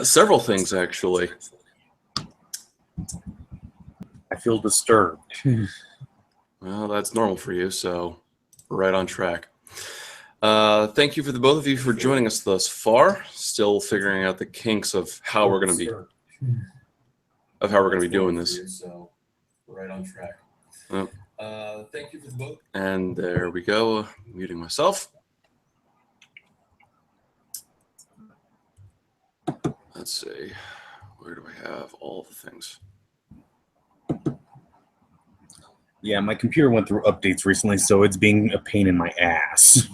Several things, actually. I feel disturbed. Well, that's normal for you, so we're right on track. Thank you for the both of you for joining us thus far. Still figuring out the kinks of how we're going to be doing this. So we're right on track. Thank you for the both. And there we go. Muting myself. Let's see. Where do I have all the things? Yeah, my computer went through updates recently, so it's being a pain in my ass.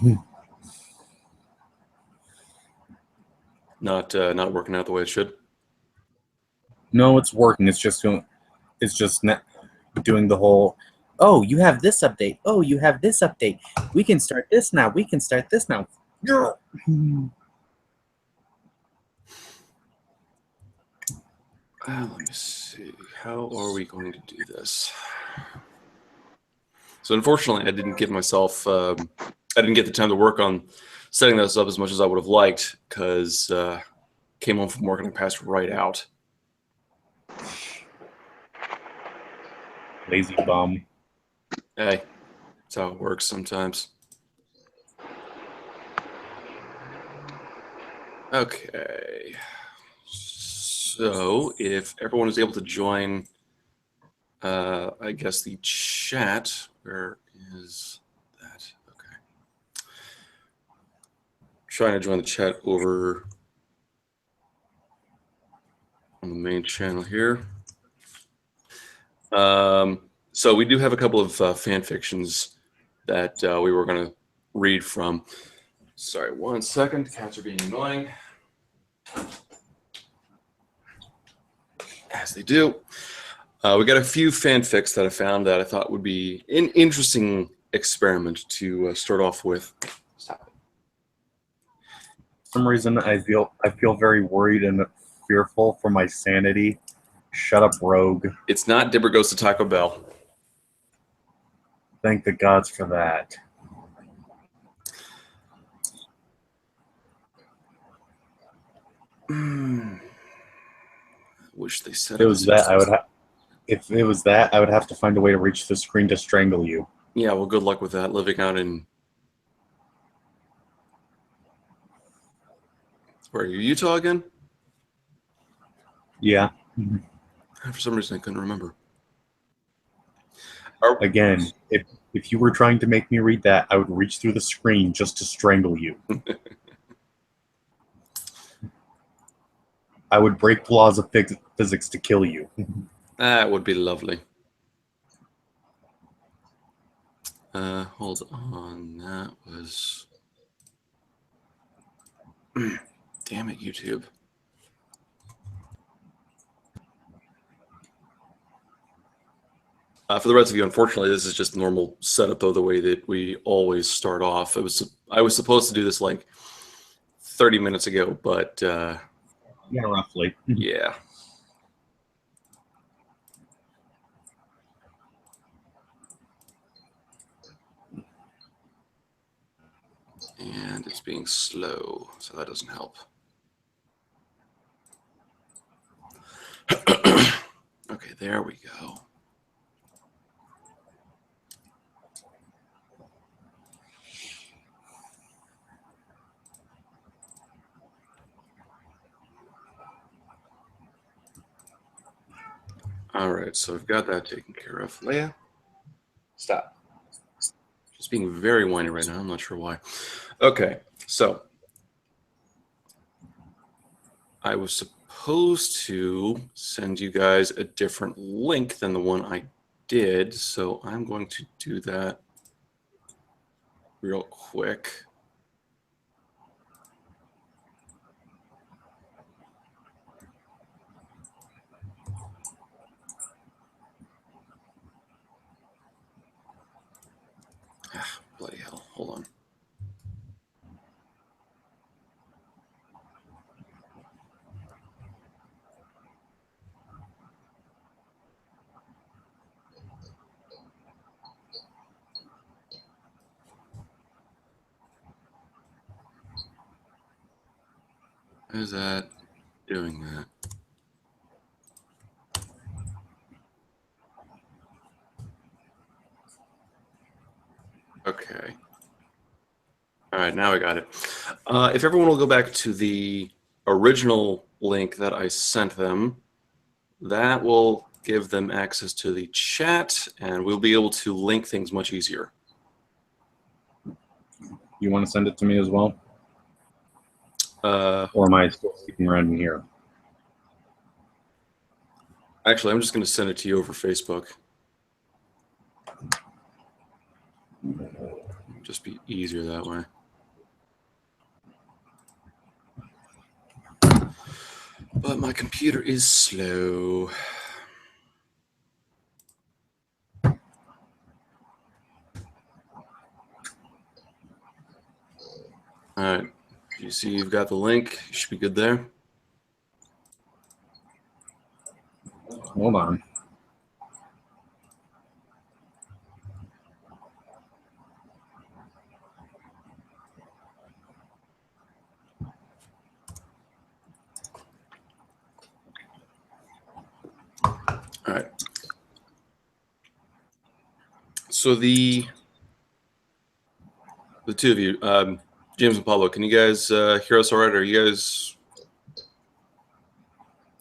Not working out the way it should. No, it's working. It's just not doing the whole. Oh, you have this update. Oh, you have this update. We can start this now. We can start this now. Let me see. How are we going to do this? So unfortunately, I didn't give myself. I didn't get the time to work on setting this up as much as I would have liked because came home from work and I passed right out. Lazy bum. Hey, that's how it works sometimes. Okay. So if everyone is able to join, I guess the chat, where is that? Okay. Trying to join the chat over on the main channel here. So we do have a couple of fan fictions that we were going to read from. Sorry, 1 second. Cats are being annoying. As they do. We got a few fanfics that I found that I thought would be an interesting experiment to start off with. Stop it. For some reason, I feel very worried and fearful for my sanity. Shut up, rogue. It's not Dibber Goes to Taco Bell. Thank the gods for that. Wish they said If it was that, I would have. If it was that, I would have to find a way to reach the screen to strangle you. Yeah, well, good luck with that. Living out in. Where are you, Utah again? Yeah. For some reason, I couldn't remember. Again, if you were trying to make me read that, I would reach through the screen just to strangle you. I would break the laws of physics to kill you. That would be lovely. Hold on. That was... Damn it, YouTube. For the rest of you, unfortunately, this is just normal setup, though, the way that we always start off. I was supposed to do this like 30 minutes ago, but... yeah, roughly. Yeah. And it's being slow, so that doesn't help. Okay, there we go. All right, so I've got that taken care of. Leia, stop. Just being very whiny right now. I'm not sure why. Okay, so I was supposed to send you guys a different link than the one I did, so I'm going to do that real quick. Bloody hell, hold on. There's that. doing that? Okay. All right, now I got it. If everyone will go back to the original link that I sent them, that will give them access to the chat, and we'll be able to link things much easier. You want to send it to me as well? Or am I still speaking around in here? Actually, I'm just going to send it to you over Facebook. Just be easier that way. But my computer is slow. All right. You see you've got the link. You should be good there. Hold on. All right. So the two of you, James and Pablo, can you guys hear us all right? Are you guys,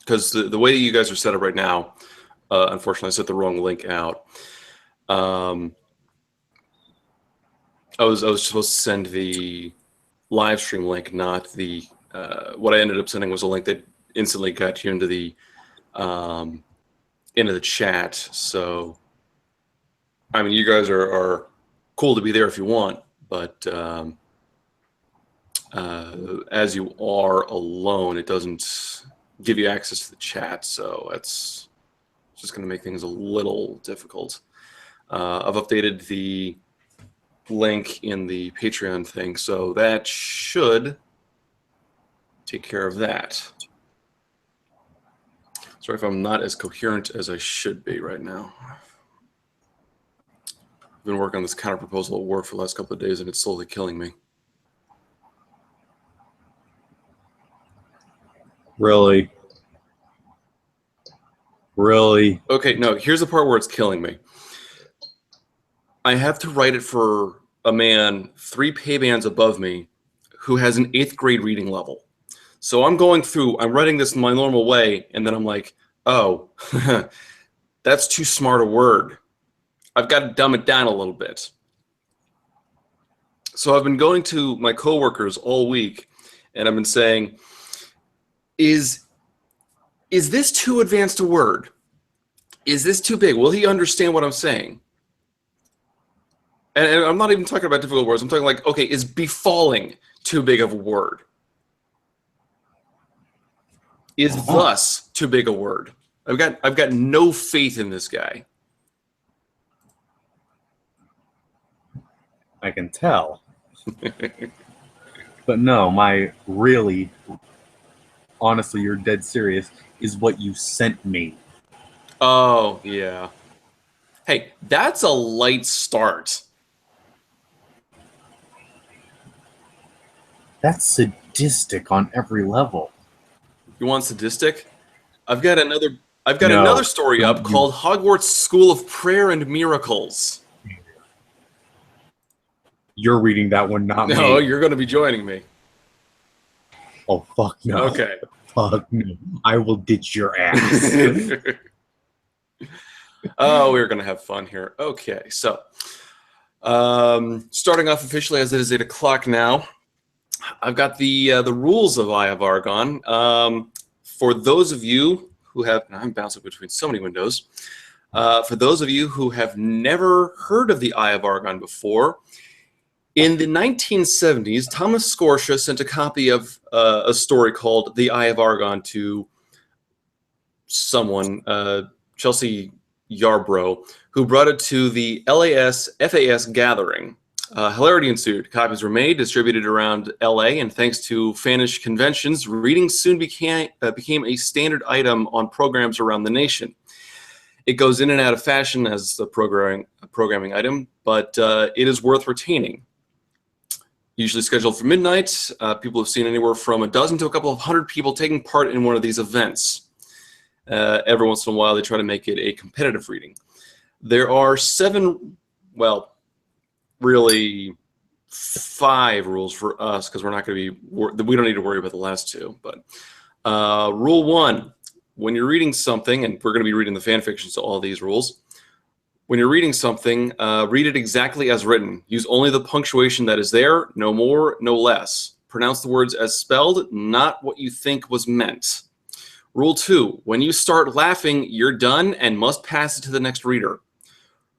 because the way you guys are set up right now, unfortunately I set the wrong link out. I was supposed to send the live stream link, not the what I ended up sending was a link that instantly got you into the chat. So I mean, you guys are cool to be there if you want, but as you are alone, it doesn't give you access to the chat, so that's just going to make things a little difficult. I've updated the link in the Patreon thing, so that should take care of that. Sorry if I'm not as coherent as I should be right now. I've been working on this counter proposal at work for the last couple of days, and it's slowly killing me. Really? Really? Okay, no, here's the part where it's killing me. I have to write it for a man 3 pay bands above me who has an 8th grade reading level. So I'm going through, I'm writing this in my normal way, and then I'm like, oh, that's too smart a word. I've got to dumb it down a little bit. So I've been going to my coworkers all week, and I've been saying, is this too advanced a word? Is this too big? Will he understand what I'm saying? And I'm not even talking about difficult words. I'm talking like, okay, is befalling too big of a word? Is thus too big a word? I've got no faith in this guy. I can tell. But no, my really, honestly, you're dead serious, is what you sent me. Oh, yeah. Hey, that's a light start. That's sadistic on every level. You want sadistic? I've got another story up called Hogwarts School of Prayer and Miracles. You're reading that one, not me. No, you're going to be joining me. Oh, fuck no. Okay. Fuck no. I will ditch your ass. Oh, we're going to have fun here. Okay, so starting off officially as it is 8 o'clock now, I've got the rules of Eye of Argon. For those of you who have, I'm bouncing between so many windows. For those of you who have never heard of the Eye of Argon before, in the 1970s, Thomas Scotia sent a copy of a story called The Eye of Argon to someone, Chelsea Yarbrough, who brought it to the FAS gathering. Hilarity ensued. Copies were made, distributed around LA, and thanks to fanish conventions, reading soon became a standard item on programs around the nation. It goes in and out of fashion as a programming item, but it is worth retaining. usually scheduled for midnight. People have seen anywhere from a dozen to a couple of hundred people taking part in one of these events. Every once in a while, they try to make it a competitive reading. There are 7, well, really 5 rules for us, because we're not going to be, we don't need to worry about the last 2. But rule 1, when you're reading something, and we're going to be reading the fan fiction, so all these rules. When you're reading something, read it exactly as written. Use only the punctuation that is there, no more, no less. Pronounce the words as spelled, not what you think was meant. Rule 2, when you start laughing, you're done and must pass it to the next reader.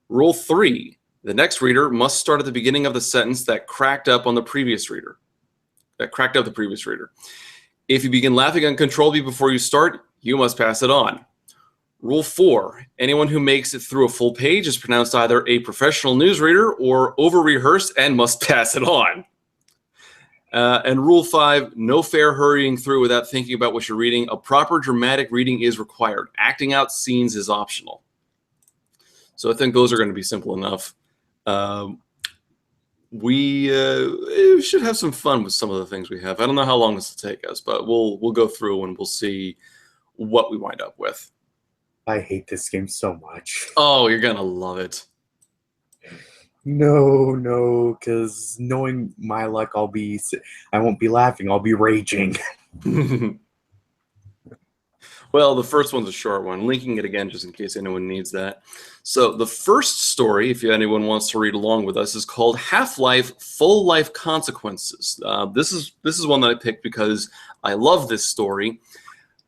Rule 3, the next reader must start at the beginning of the sentence that cracked up the previous reader. If you begin laughing uncontrollably before you start, you must pass it on. Rule 4, anyone who makes it through a full page is pronounced either a professional newsreader or over-rehearsed and must pass it on. And rule 5, no fair hurrying through without thinking about what you're reading. A proper dramatic reading is required. Acting out scenes is optional. So I think those are going to be simple enough. We should have some fun with some of the things we have. I don't know how long this will take us, but we'll go through and we'll see what we wind up with. I hate this game so much. Oh, you're going to love it. No, because knowing my luck, I won't be laughing, I'll be raging. Well, the first one's a short one, linking it again just in case anyone needs that. So the first story, if anyone wants to read along with us, is called Half-Life: Full Life Consequences. This is one that I picked because I love this story.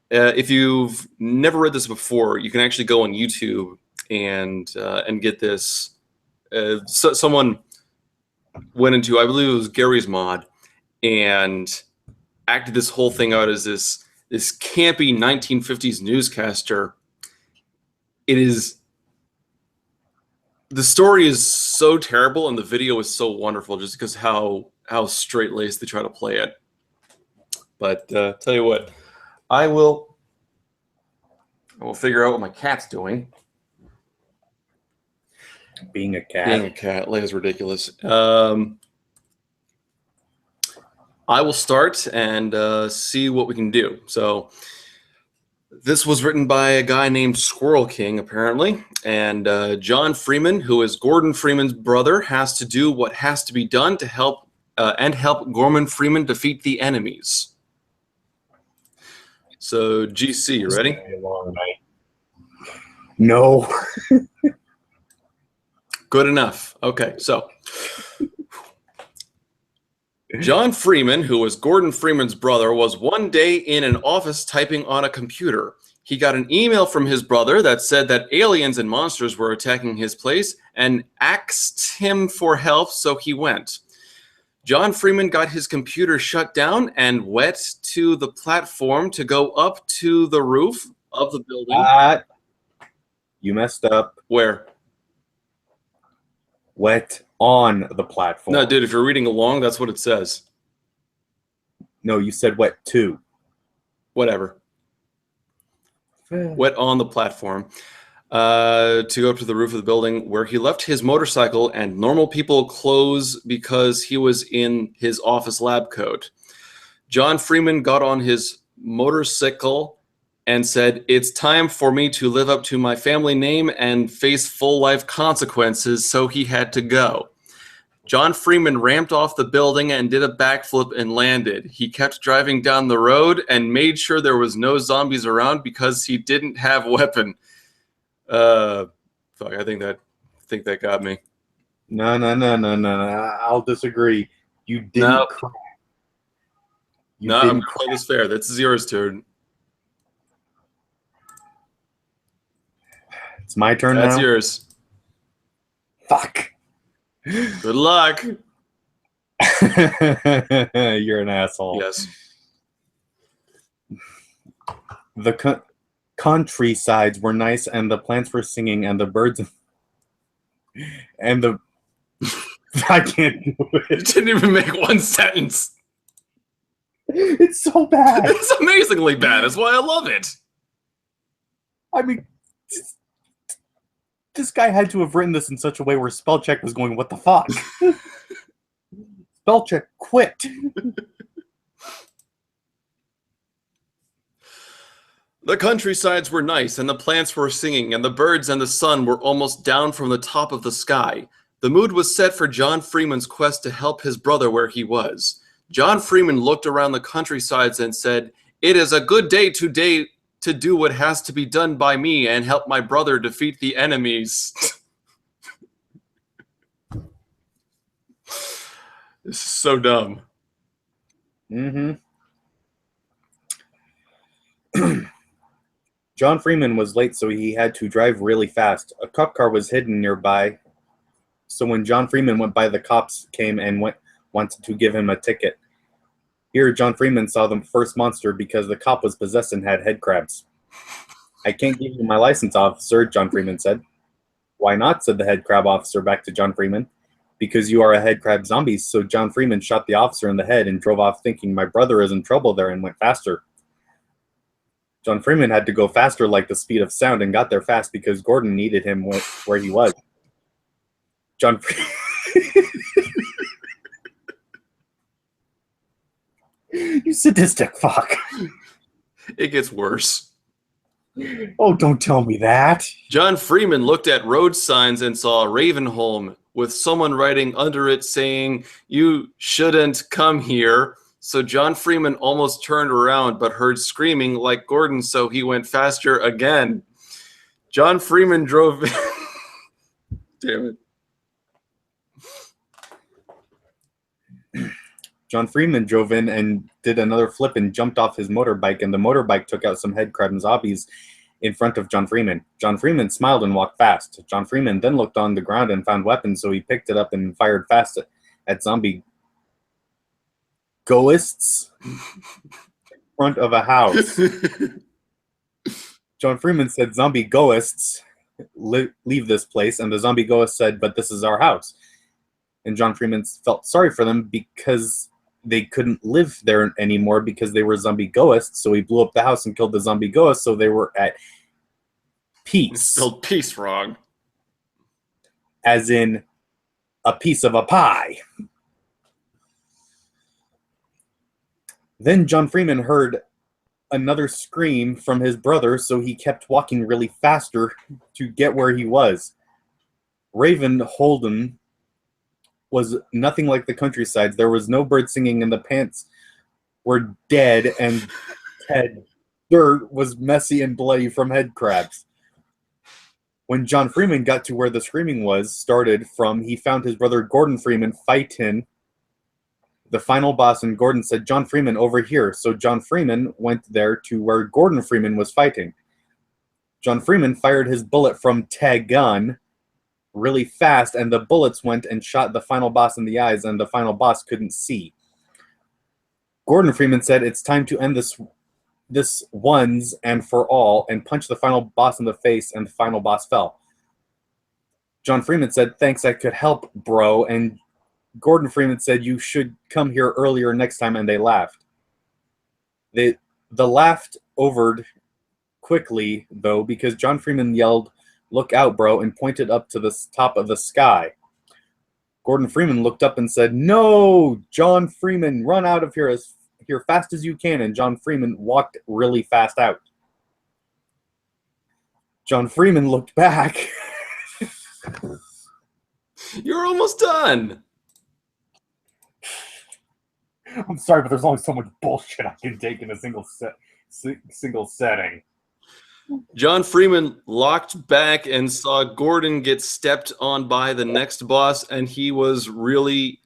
If you've never read this before, you can actually go on YouTube and get this. Someone went into, I believe it was Gary's Mod, and acted this whole thing out as this campy 1950s newscaster. The story is so terrible and the video is so wonderful just because how straight-laced they try to play it. But tell you what, I will figure out what my cat's doing. Being a cat. Being a cat, Leia's ridiculous. I will start and see what we can do. So this was written by a guy named Squirrel King, apparently. And John Freeman, who is Gordon Freeman's brother, has to do what has to be done to help Gorman Freeman defeat the enemies. So, GC, you ready? No. Good enough. Okay, so John Freeman, who was Gordon Freeman's brother, was one day in an office typing on a computer. He got an email from his brother that said that aliens and monsters were attacking his place and asked him for help, so he went. John Freeman got his computer shut down and went to the platform to go up to the roof of the building. You messed up. Where? Wet on the platform. No, dude, if you're reading along, that's what it says. No, you said wet too. Whatever. Wet on the platform to go up to the roof of the building, where he left his motorcycle and normal people clothes because he was in his office lab coat. John Freeman got on his motorcycle and said, "It's time for me to live up to my family name and face full life consequences," so he had to go. John Freeman ramped off the building and did a backflip and landed. He kept driving down the road and made sure there was no zombies around because he didn't have a weapon. Fuck, I think that got me. No. I'll disagree. You didn't crack. No, I'm gonna play this fair. This is yours turn. It's my turn now? That's yours. Fuck. Good luck. You're an asshole. Yes. The countrysides were nice, and the plants were singing, and the birds and the... I can't do it. You didn't even make one sentence. It's so bad. It's amazingly bad. That's why I love it. I mean... This guy had to have written this in such a way where spell check was going, what the fuck? Spell check, quit. The countrysides were nice, and the plants were singing, and the birds and the sun were almost down from the top of the sky. The mood was set for John Freeman's quest to help his brother where he was. John Freeman looked around the countrysides and said, "It is a good day today to do what has to be done by me and help my brother defeat the enemies." This is so dumb. Mm-hmm. John Freeman was late, so he had to drive really fast. A cop car was hidden nearby, so when John Freeman went by, the cops came and wanted to give him a ticket. Here, John Freeman saw the first monster because the cop was possessed and had head crabs. "I can't give you my license, officer," John Freeman said. "Why not?" said the head crab officer back to John Freeman. "Because you are a head crab zombie." So John Freeman shot the officer in the head and drove off thinking, "My brother is in trouble there," and went faster. John Freeman had to go faster like the speed of sound and got there fast because Gordon needed him where he was. John You sadistic fuck. It gets worse. Oh, don't tell me that. John Freeman looked at road signs and saw Ravenholm with someone writing under it saying, "You shouldn't come here." So John Freeman almost turned around but heard screaming like Gordon, so he went faster again. John Freeman drove... Damn it. John Freeman drove in and did another flip and jumped off his motorbike, and the motorbike took out some head crab zombies in front of John Freeman. John Freeman smiled and walked fast. John Freeman then looked on the ground and found weapons, so he picked it up and fired fast at zombie ghosts in front of a house. John Freeman said, "Zombie ghosts, leave this place," and the zombie ghost said, "But this is our house." And John Freeman felt sorry for them because they couldn't live there anymore because they were zombie ghosts, so he blew up the house and killed the zombie ghosts, so they were at peace. Spelled peace wrong. As in a piece of a pie. Then John Freeman heard another scream from his brother, so he kept walking really faster to get where he was. Raven Holden was nothing like the countryside. There was no bird singing, and the pants were dead, and Ted dirt was messy and bloody from head crabs. When John Freeman got to where the screaming started from, he found his brother Gordon Freeman fighting the final boss, and Gordon said, "John Freeman, over here." So John Freeman went there to where Gordon Freeman was fighting. John Freeman fired his bullet from Tag gun really fast, and the bullets went and shot the final boss in the eyes, and the final boss couldn't see. Gordon Freeman said, "It's time to end this once and for all," and punched the final boss in the face, and the final boss fell. John Freeman said, "Thanks, I could help, bro," and Gordon Freeman said, "You should come here earlier next time," and they laughed. The laughed overed quickly, though, because John Freeman yelled, "Look out, bro," and pointed up to the top of the sky. Gordon Freeman looked up and said, "No, John Freeman, run out of here fast as you can," and John Freeman walked really fast out. John Freeman looked back. You're almost done. I'm sorry, but there's only so much bullshit I can take in a single setting. John Freeman locked back and saw Gordon get stepped on by the next boss, and he was mad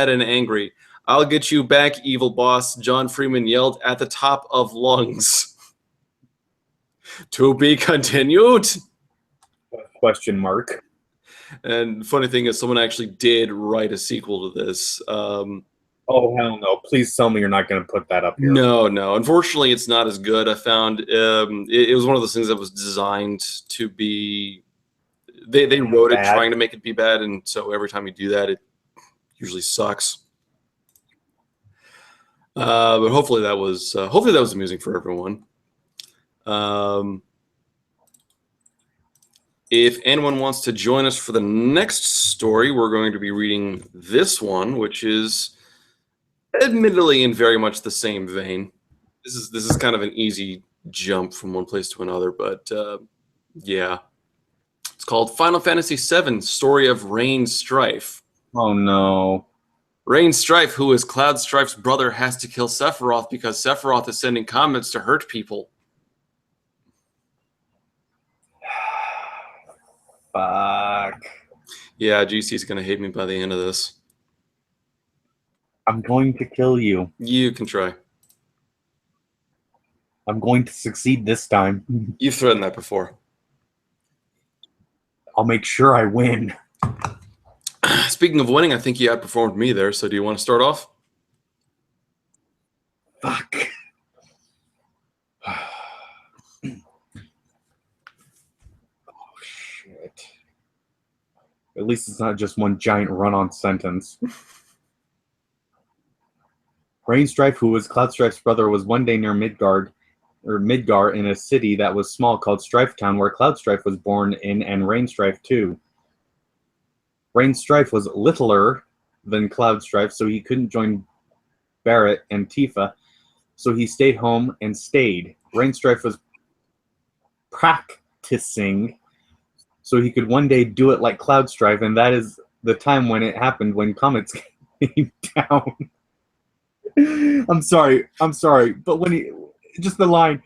and angry. "I'll get you back, evil boss," John Freeman yelled at the top of lungs. To be continued? Question mark. And funny thing is, someone actually did write a sequel to this. Oh, hell no. Please tell me you're not going to put that up here. No. Unfortunately, it's not as good. I found it was one of those things that was designed to be... They wrote it trying to make it be bad, and so every time you do that, it usually sucks. But hopefully that was amusing for everyone. If anyone wants to join us for the next story, we're going to be reading this one, which is admittedly in very much the same vein. This is kind of an easy jump from one place to another, but yeah. It's called Final Fantasy VII, Story of Rain Strife. Oh no. Rain Strife, who is Cloud Strife's brother, has to kill Sephiroth because Sephiroth is sending comments to hurt people. Fuck. Yeah, GC's gonna hate me by the end of this. I'm going to kill you. You can try. I'm going to succeed this time. You've threatened that before. I'll make sure I win. Speaking of winning, I think you outperformed me there, so do you want to start off? Fuck. Oh, shit. At least it's not just one giant run-on sentence. Rain Strife, who was Cloud Strife's brother, was one day near Midgar in a city that was small called Strife Town, where Cloud Strife was born in, and Rain Strife too. Rain Strife was littler than Cloud Strife, so he couldn't join Barrett and Tifa, so he stayed home and stayed. Rain Strife was practicing so he could one day do it like Cloud Strife, and that is the time when it happened, when comets came down. I'm sorry, but when he, just the line,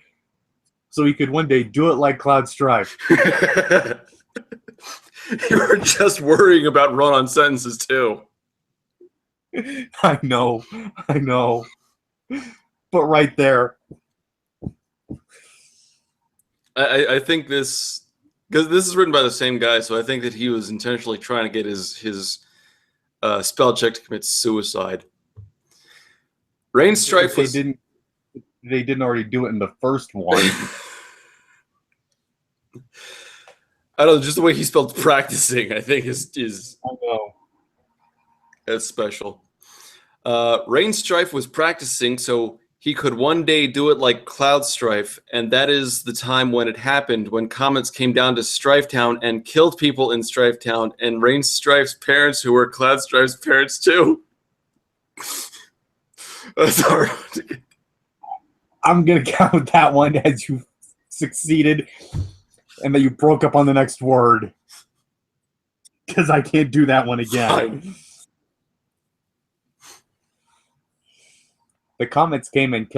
so he could one day do it like Cloud Strife. You were just worrying about run-on sentences too. I know. But right there. I think this, because this is written by the same guy, so I think that he was intentionally trying to get his spell check to commit suicide. Rain Strife was... They didn't already do it in the first one. I don't know, just the way he spelled practicing, I think is I know. That's special. Rain Strife was practicing so he could one day do it like Cloud Strife, and that is the time when it happened, when comets came down to Strife Town and killed people in Strife Town, and Rain Strife's parents, who were Cloud Strife's parents too. That's hard. I'm going to count that one as you succeeded and that you broke up on the next word. Because I can't do that one again. Fine. The comets came and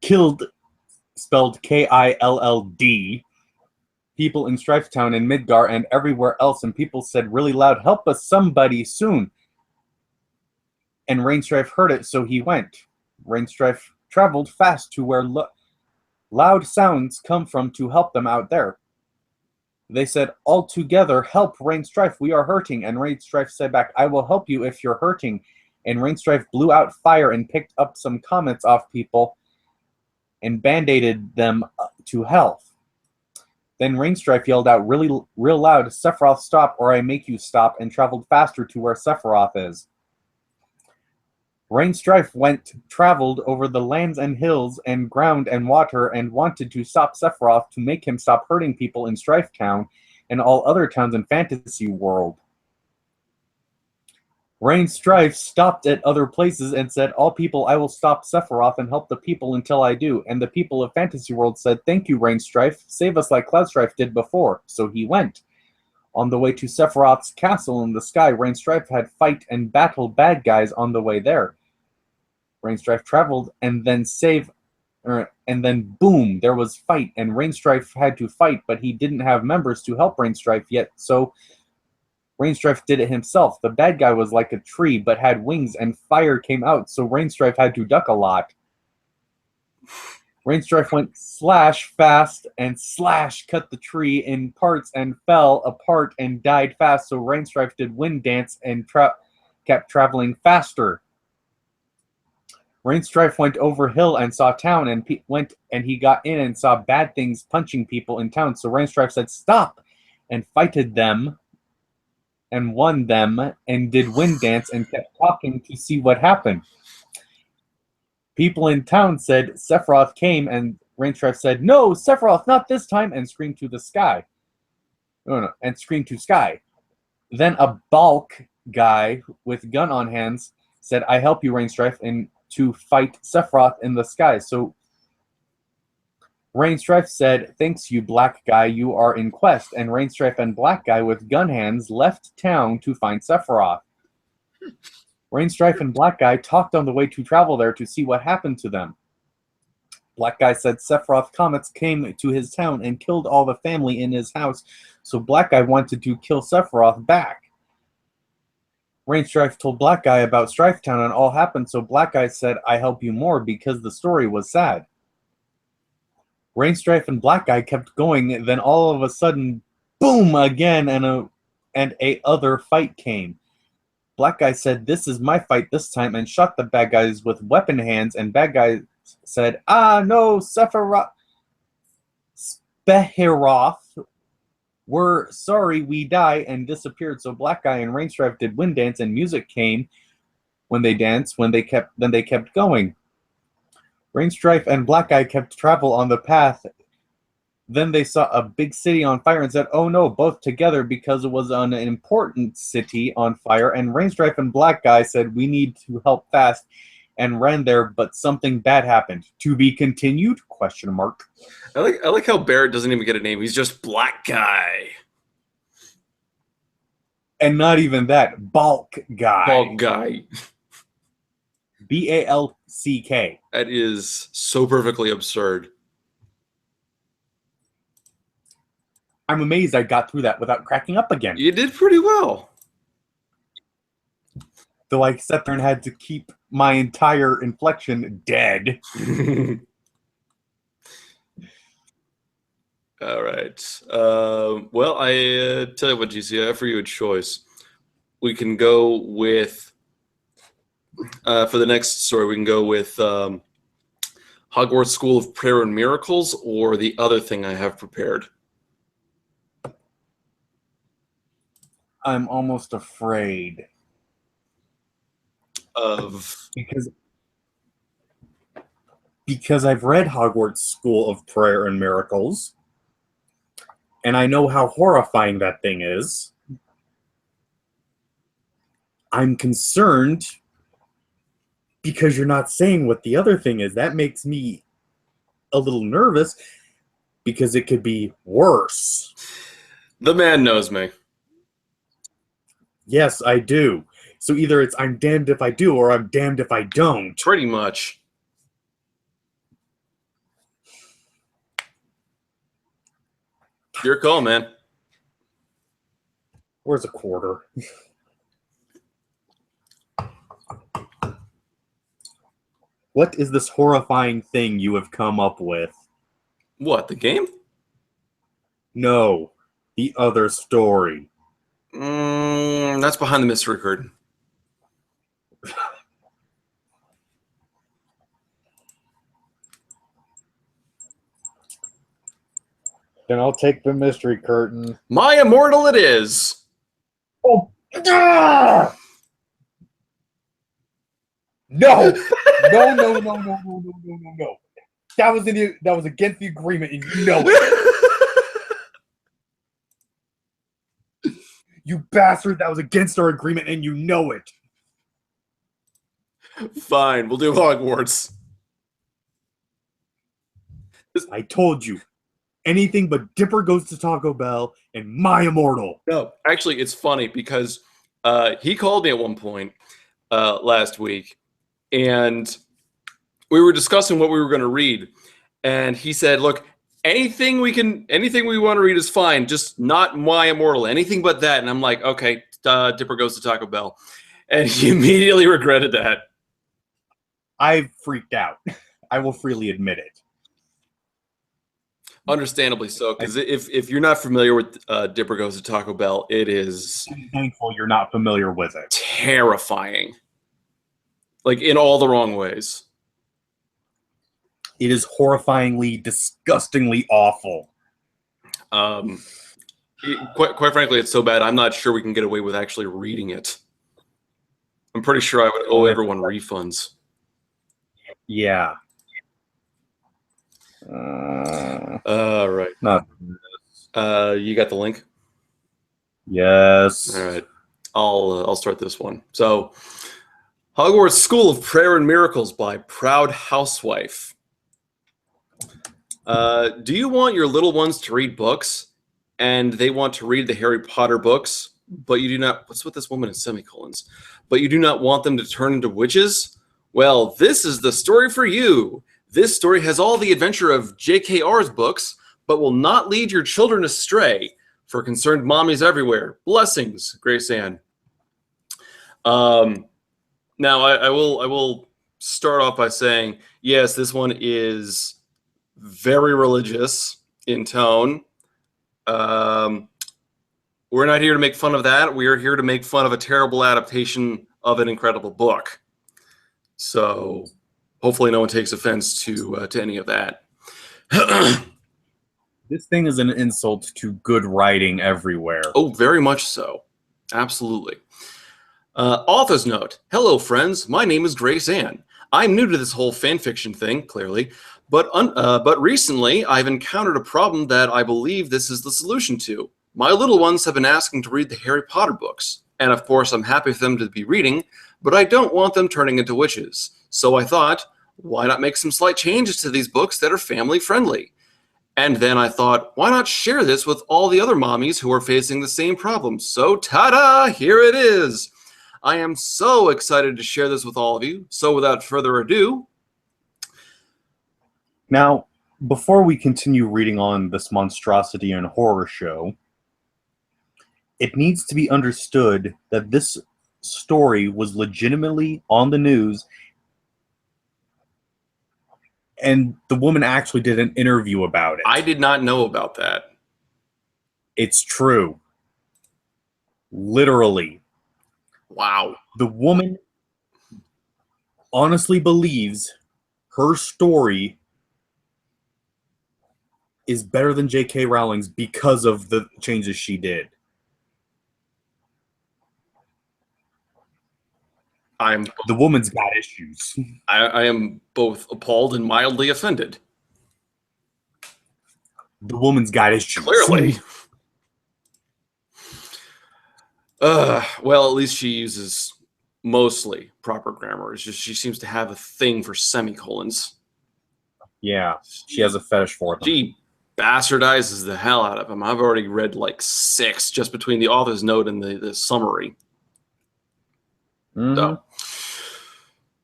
killed, spelled K-I-L-L-D, people in Strife Town and Midgar and everywhere else, and people said really loud, "Help us, somebody, soon." And Rain Strife heard it, so he went. Rain Strife traveled fast to where loud sounds come from to help them out there. They said, "All together, help Rain Strife, we are hurting." And Rain Strife said back, "I will help you if you're hurting." And Rain Strife blew out fire and picked up some comets off people and band-aided them to health. Then Rain Strife yelled out real loud, "Sephiroth, stop, or I make you stop," and traveled faster to where Sephiroth is. Rain Strife traveled over the lands and hills and ground and water and wanted to stop Sephiroth to make him stop hurting people in Strife Town and all other towns in Fantasy World. Rain Strife stopped at other places and said, "All people, I will stop Sephiroth and help the people until I do." And the people of Fantasy World said, "Thank you, Rain Strife. Save us like Cloud Strife did before." So he went. On the way to Sephiroth's castle in the sky, Rain Strife had fight and battle bad guys on the way there. Rain Strife traveled and then boom, there was fight, and Rain Strife had to fight, but he didn't have members to help Rain Strife yet, so Rain Strife did it himself. The bad guy was like a tree, but had wings, and fire came out, so Rain Strife had to duck a lot. Rain Strife went slash fast, and slash cut the tree in parts and fell apart and died fast, so Rain Strife did wind dance and kept traveling faster. Rain Strife went over hill and saw town, and he got in and saw bad things punching people in town, so Rain Strife said, "Stop," and fighted them, and won them, and did wind dance and kept talking to see what happened. People in town said Sephiroth came, and Rain Strife said, "No, Sephiroth, not this time," and screamed to the sky. and screamed to sky. Then a bulk guy with gun on hands said, I help you, Rainstrife, and to fight Sephiroth in the sky. So Rainstrife said, thanks, you black guy, you are in quest. And Rainstrife and black guy with gun hands left town to find Sephiroth. Rainstrife and black guy talked on the way to travel there to see what happened to them. Black guy said Sephiroth comets came to his town and killed all the family in his house, so black guy wanted to kill Sephiroth back. Rainstrife told black guy about Strife Town and all happened, so black guy said, I help you more because the story was sad. Rainstrife and black guy kept going, then all of a sudden, boom, again, and a other fight came. Black guy said, this is my fight this time, and shot the bad guys with weapon hands, and bad guy said, no, Sephiroth, we're sorry, we die, and disappeared. So black guy and Rainstrife did wind dance, and music came when they danced, then they kept going. Rainstrife and black guy kept travel on the path. Then they saw a big city on fire and said, oh no, both together, because it was an important city on fire. And Rainstrife and black guy said, we need to help fast, and ran there, but something bad happened. To be continued? ? I like how Barrett doesn't even get a name. He's just black guy. And not even that, bulk guy. Bulk guy. BALCK. That is so perfectly absurd. I'm amazed I got through that without cracking up again. You did pretty well. Though I sat there and had to keep my entire inflection dead. All right. Well, I tell you what, GC, I offer you a choice. We can go with, for the next story, we can go with Hogwarts School of Prayer and Miracles, or the other thing I have prepared. I'm almost afraid. Of because I've read Hogwarts School of Prayer and Miracles, and I know how horrifying that thing is. I'm concerned because you're not saying what the other thing is. That makes me a little nervous because it could be worse. The man knows me. Yes, I do. So either it's I'm damned if I do or I'm damned if I don't. Pretty much. Your call, man. Where's a quarter? What is this horrifying thing you have come up with? What, the game? No, the other story. That's behind the mystery curtain. Then I'll take the mystery curtain. My Immortal it is! Oh! Ah! No! No, no, no, no, no, no, no, no, no. That was against the agreement, and you know it. You bastard, that was against our agreement, and you know it. Fine, we'll do Hogwarts. I told you. Anything but Dipper Goes to Taco Bell and My Immortal. No, actually, it's funny because he called me at one point last week, and we were discussing what we were going to read, and he said, "Look, anything we want to read is fine, just not My Immortal. Anything but that." And I'm like, "Okay, Dipper Goes to Taco Bell," and he immediately regretted that. I freaked out. I will freely admit it. Understandably so, because if you're not familiar with Dipper Goes to Taco Bell, it is I'm thankful you're not familiar with it. Terrifying. Like, in all the wrong ways. It is horrifyingly, disgustingly awful. Quite frankly, it's so bad, I'm not sure we can get away with actually reading it. I'm pretty sure I would owe everyone refunds. Yeah. All right. Not. You got the link? Yes. All right. I'll start this one. So, Hogwarts School of Prayer and Miracles by Proud Housewife. Do you want your little ones to read books, and they want to read the Harry Potter books, but you do not? What's with this woman in semicolons? But you do not want them to turn into witches? Well, this is the story for you. This story has all the adventure of JKR's books, but will not lead your children astray. For concerned mommies everywhere, blessings, Grace Ann. Now, I will start off by saying, yes, this one is very religious in tone. We're not here to make fun of that. We are here to make fun of a terrible adaptation of an incredible book. So hopefully no one takes offense to any of that. This thing is an insult to good writing everywhere. Oh, very much so. Absolutely. Author's note. Hello, friends. My name is Grace Ann. I'm new to this whole fan fiction thing, clearly, but recently I've encountered a problem that I believe this is the solution to. My little ones have been asking to read the Harry Potter books, and of course I'm happy for them to be reading, but I don't want them turning into witches. So I thought, why not make some slight changes to these books that are family friendly? And then I thought, why not share this with all the other mommies who are facing the same problem? So ta-da, here it is. I am so excited to share this with all of you. So without further ado. Now, before we continue reading on this monstrosity and horror show, it needs to be understood that this story was legitimately on the news, and the woman actually did an interview about it. I did not know about that. It's true. Literally. Wow. The woman honestly believes her story is better than J.K. Rowling's because of the changes she did. The woman's got issues. I am both appalled and mildly offended. The woman's got issues. Clearly. Well, at least she uses mostly proper grammar. It's just she seems to have a thing for semicolons. Yeah, she has a fetish for them. She bastardizes the hell out of them. I've already read like 6 just between the author's note and the summary. Mm-hmm. So,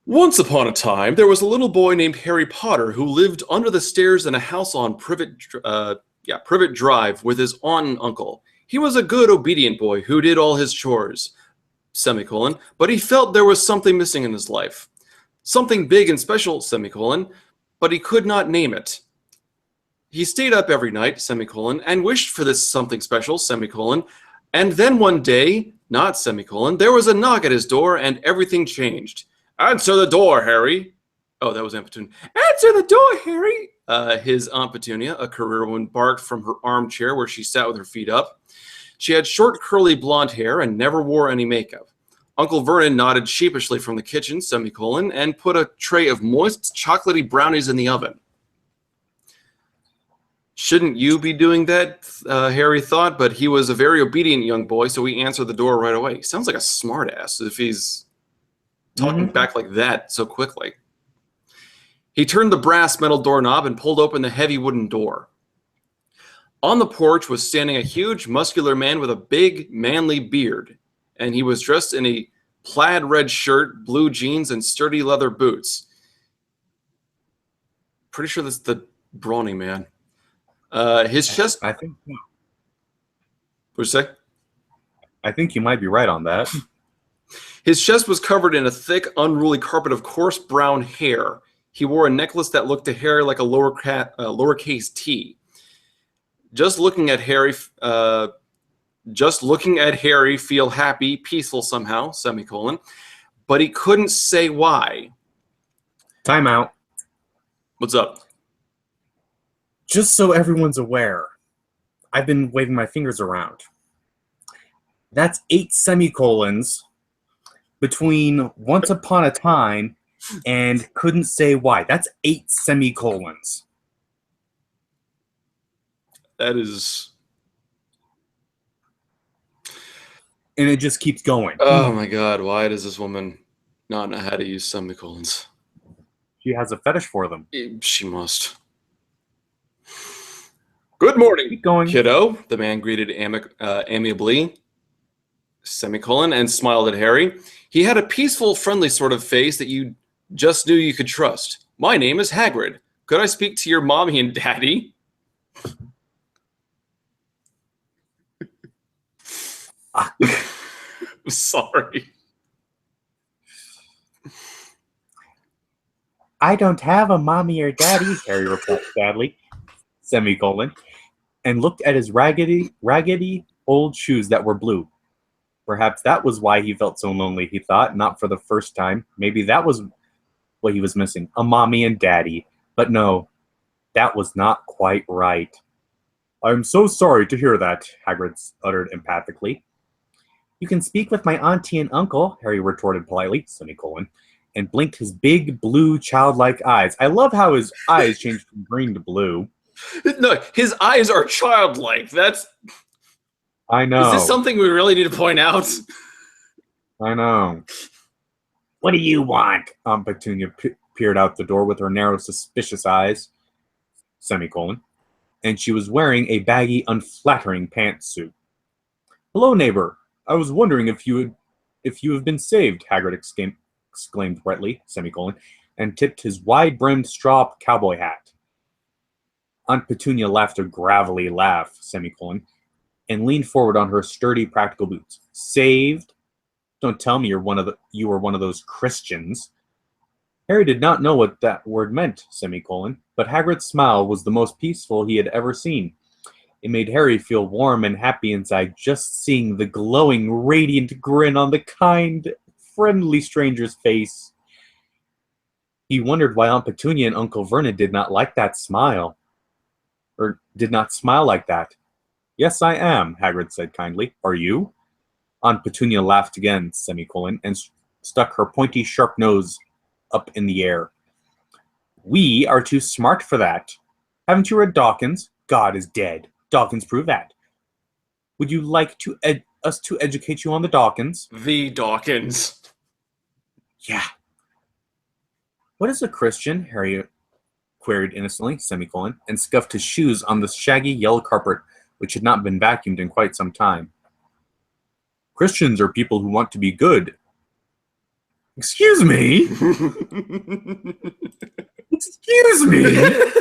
once upon a time, there was a little boy named Harry Potter who lived under the stairs in a house on Privet Drive with his aunt and uncle. He was a good, obedient boy who did all his chores, semicolon, but he felt there was something missing in his life. Something big and special, semicolon, but he could not name it. He stayed up every night, semicolon, and wished for this something special, semicolon, and then one day, not semicolon, there was a knock at his door and everything changed. Answer the door, Harry. Oh, that was Aunt Petunia. Answer the door, Harry. His Aunt Petunia, a career woman, barked from her armchair where she sat with her feet up. She had short, curly blonde hair and never wore any makeup. Uncle Vernon nodded sheepishly from the kitchen, semicolon, and put a tray of moist, chocolatey brownies in the oven. Shouldn't you be doing that, Harry thought, but he was a very obedient young boy, so he answered the door right away. He sounds like a smartass if he's talking back like that so quickly. He turned the brass metal doorknob and pulled open the heavy wooden door. On the porch was standing a huge, muscular man with a big, manly beard, and he was dressed in a plaid red shirt, blue jeans, and sturdy leather boots. Pretty sure that's the brawny man. His chest... I think... What'd you say? I think you might be right on that. His chest was covered in a thick, unruly carpet of coarse brown hair. He wore a necklace that looked to Harry like a lowercase t. Just looking at Harry, feel happy, peaceful somehow, semicolon. But he couldn't say why. Time out. What's up? Just so everyone's aware, I've been waving my fingers around. That's 8 semicolons between once upon a time and couldn't say why. That's 8 semicolons. That is... and it just keeps going. Oh my god, why does this woman not know how to use semicolons? She has a fetish for them. She must. Good morning, Keep going. kiddo. The man greeted amiably, semicolon, and smiled at Harry. He had a peaceful, friendly sort of face that you just knew you could trust. My name is Hagrid. Could I speak to your mommy and daddy? Sorry. I don't have a mommy or daddy, Harry replied sadly, semicolon, and looked at his raggedy old shoes that were blue. Perhaps that was why he felt so lonely, he thought, not for the first time. Maybe that was what he was missing, a mommy and daddy. But no, that was not quite right. I'm so sorry to hear that, Hagrid uttered emphatically. You can speak with my auntie and uncle, Harry retorted politely, semicolon, and blinked his big, blue, childlike eyes. I love how his eyes changed from green to blue. No, his eyes are childlike. That's... I know. Is this something we really need to point out? I know. What do you want? Aunt Petunia peered out the door with her narrow, suspicious eyes, semicolon, and she was wearing a baggy, unflattering pantsuit. Hello, neighbor. I was wondering if you have been saved, Hagrid exclaimed brightly, semicolon, and tipped his wide-brimmed straw cowboy hat. Aunt Petunia laughed a gravelly laugh, semicolon, and leaned forward on her sturdy, practical boots. Saved? Don't tell me you were one of those Christians. Harry did not know what that word meant, semicolon, but Hagrid's smile was the most peaceful he had ever seen. It made Harry feel warm and happy inside just seeing the glowing, radiant grin on the kind, friendly stranger's face. He wondered why Aunt Petunia and Uncle Vernon did not like that smile, or did not smile like that. Yes, I am, Hagrid said kindly. Are you? Aunt Petunia laughed again, semicolon, and stuck her pointy, sharp nose up in the air. We are too smart for that. Haven't you read Dawkins? God is dead. Dawkins proved that. Would you like us to educate you on the Dawkins? The Dawkins. Yeah. What is a Christian? Harry queried innocently, semicolon, and scuffed his shoes on the shaggy yellow carpet, which had not been vacuumed in quite some time. Christians are people who want to be good. Excuse me? Excuse me?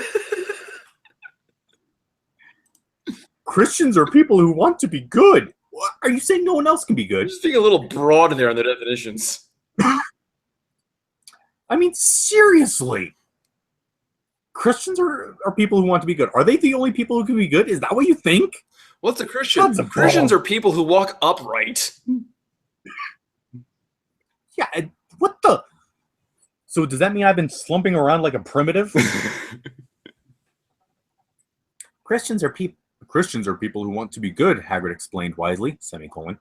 Christians are people who want to be good. What? Are you saying no one else can be good? Just being a little broad there on the definitions. I mean, seriously. Christians are people who want to be good. Are they the only people who can be good? Is that what you think? What's a Christian? Christians are people who walk upright. Yeah, what the? So does that mean I've been slumping around like a primitive? Christians are people who want to be good, Hagrid explained wisely, semicolon,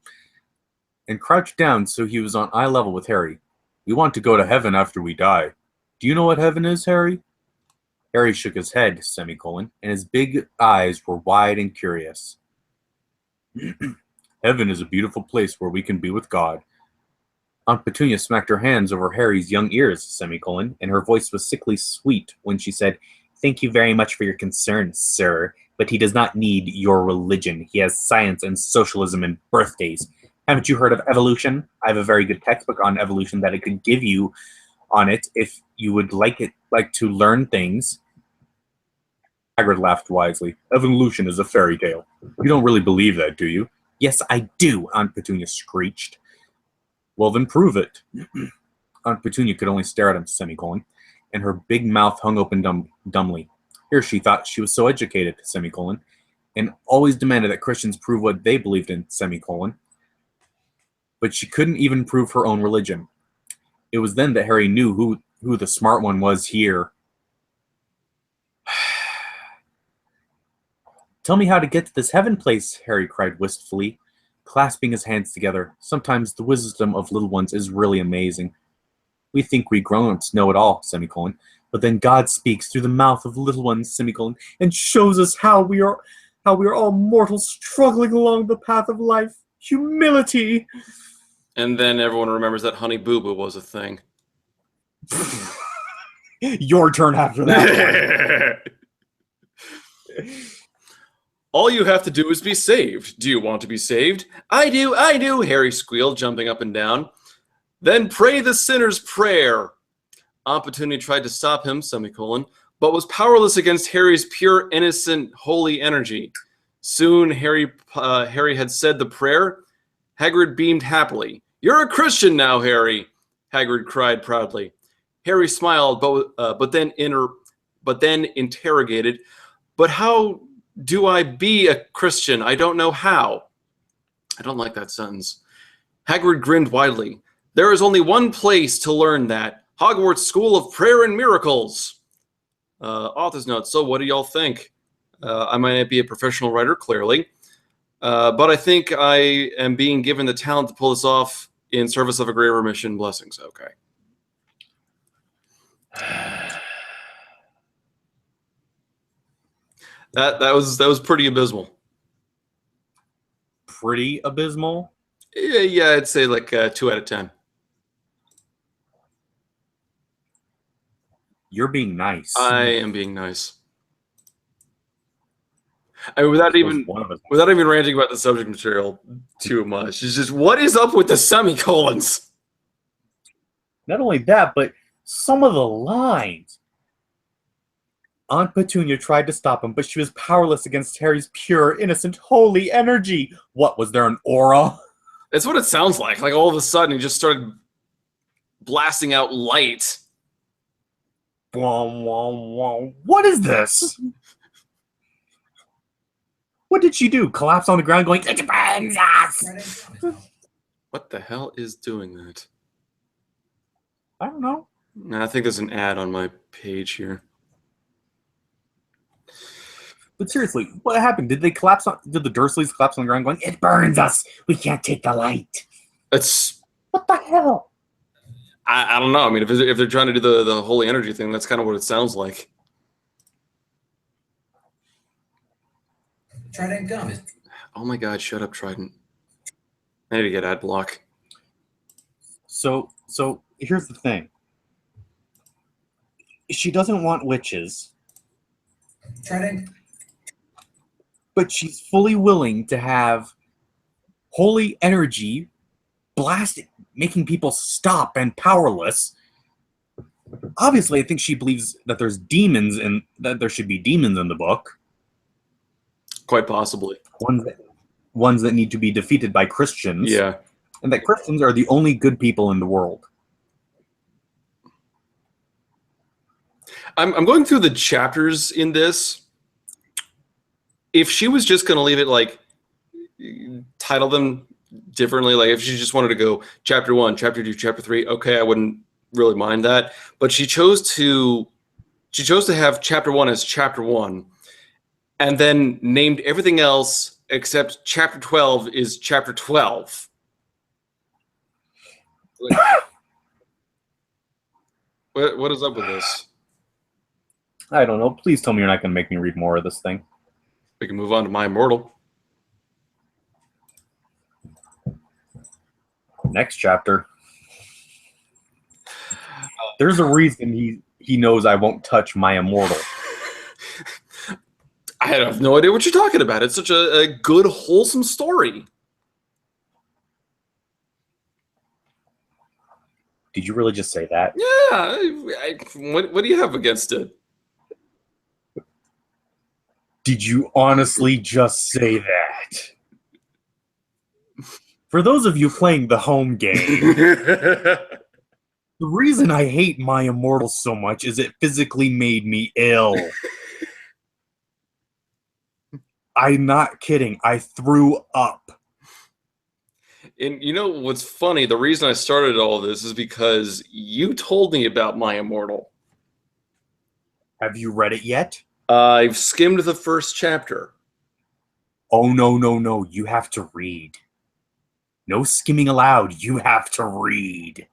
and crouched down so he was on eye level with Harry. We want to go to heaven after we die. Do you know what heaven is, Harry? Harry shook his head, semicolon, and his big eyes were wide and curious. Heaven is a beautiful place where we can be with God. Aunt Petunia smacked her hands over Harry's young ears, semicolon, and her voice was sickly sweet when she said, Thank you very much for your concern, sir, but he does not need your religion. He has science and socialism and birthdays. Haven't you heard of evolution? I have a very good textbook on evolution that I could give you on it if you would like to learn things. Hagrid laughed wisely. Evolution is a fairy tale. You don't really believe that, do you? Yes, I do, Aunt Petunia screeched. Well, then prove it. Aunt Petunia could only stare at him, semicolon, and her big mouth hung open dumbly. Here she thought she was so educated, semicolon, and always demanded that Christians prove what they believed in, semicolon. But she couldn't even prove her own religion. It was then that Harry knew who the smart one was here. Tell me how to get to this heaven place, Harry cried wistfully, clasping his hands together. Sometimes the wisdom of little ones is really amazing. We think we grown-ups know it all, semicolon, but then God speaks through the mouth of little ones, semicolon, and shows us how we are all mortals struggling along the path of life, Humility. And then everyone remembers that Honey Boo Boo was a thing. Your turn after that one. All you have to do is be saved. Do you want to be saved? I do, Harry squealed, jumping up and down. Then pray the sinner's prayer. Aunt Petunia tried to stop him, semicolon, but was powerless against Harry's pure, innocent, holy energy. Soon Harry had said the prayer. Hagrid beamed happily. You're a Christian now, Harry, Hagrid cried proudly. Harry smiled, but then interrogated, but how do I be a Christian? I don't know how. I don't like that sentence. Hagrid grinned widely. There is only one place to learn that. Hogwarts School of Prayer and Miracles. Author's note. So what do y'all think? I might not be a professional writer, clearly. But I think I am being given the talent to pull this off in service of a greater mission. Blessings. Okay. That was pretty abysmal. Pretty abysmal? Yeah, I'd say like 2 out of 10. You're being nice. I am being nice. I mean, without even ranting about the subject material too much. It's just, what is up with the semicolons? Not only that, but some of the lines. Aunt Petunia tried to stop him, but she was powerless against Harry's pure, innocent, holy energy. What, was there an aura? That's what it sounds like. Like all of a sudden he just started blasting out light. What is this? What did she do? Collapse on the ground going, it burns us! What the hell is doing that? I don't know. I think there's an ad on my page here. But seriously, what happened? Did the Dursleys collapse on the ground going, it burns us! We can't take the light! What the hell? I don't know. I mean, if they're trying to do the holy energy thing, that's kind of what it sounds like. Trident gum. Oh my God! Shut up, Trident. I need to get ad block. So here's the thing. She doesn't want witches. Trident. But she's fully willing to have holy energy blasted, making people stop and powerless. Obviously, I think she believes that there's demons and that there should be demons in the book. Quite possibly. Ones that need to be defeated by Christians. Yeah. And that Christians are the only good people in the world. I'm going through the chapters in this. If she was just going to leave it like, title them differently, like if she just wanted to go chapter 1, chapter 2, chapter 3, okay, I wouldn't really mind that. But she chose to have chapter 1 as chapter 1, and then named everything else except chapter 12 is chapter 12. Like, what is up with this? I don't know. Please tell me you're not going to make me read more of this thing. We can move on to My Immortal. Next chapter. There's a reason he knows I won't touch My Immortal. I have no idea what you're talking about. It's such a good, wholesome story. Did you really just say that? Yeah. What do you have against it? Did you honestly just say that? For those of you playing the home game, the reason I hate My Immortal so much is it physically made me ill. I'm not kidding. I threw up. And you know what's funny? The reason I started all this is because you told me about My Immortal. Have you read it yet? I've skimmed the first chapter. Oh, no. You have to read. No skimming allowed. You have to read.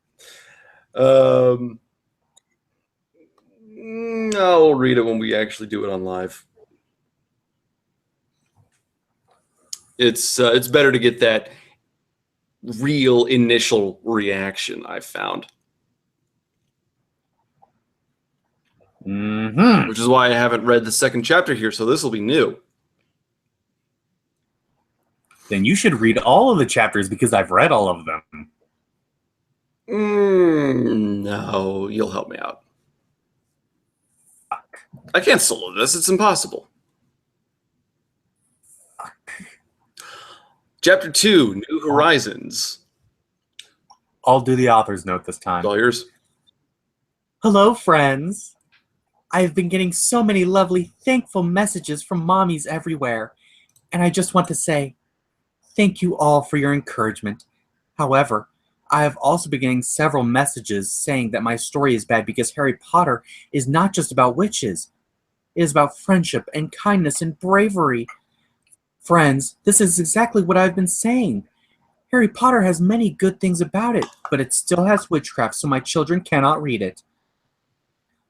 I'll read it when we actually do it on live. It's better to get that real initial reaction I've found. Mm-hmm. Which is why I haven't read the second chapter here, so this will be new. Then you should read all of the chapters because I've read all of them. No, you'll help me out. I can't solo this. It's impossible. Chapter 2, New Horizons. I'll do the author's note this time. All yours. Hello, friends. I've been getting so many lovely, thankful messages from mommies everywhere, and I just want to say thank you all for your encouragement. However, I have also been getting several messages saying that my story is bad because Harry Potter is not just about witches. It is about friendship and kindness and bravery. Friends, this is exactly what I've been saying. Harry Potter has many good things about it, but it still has witchcraft, so my children cannot read it.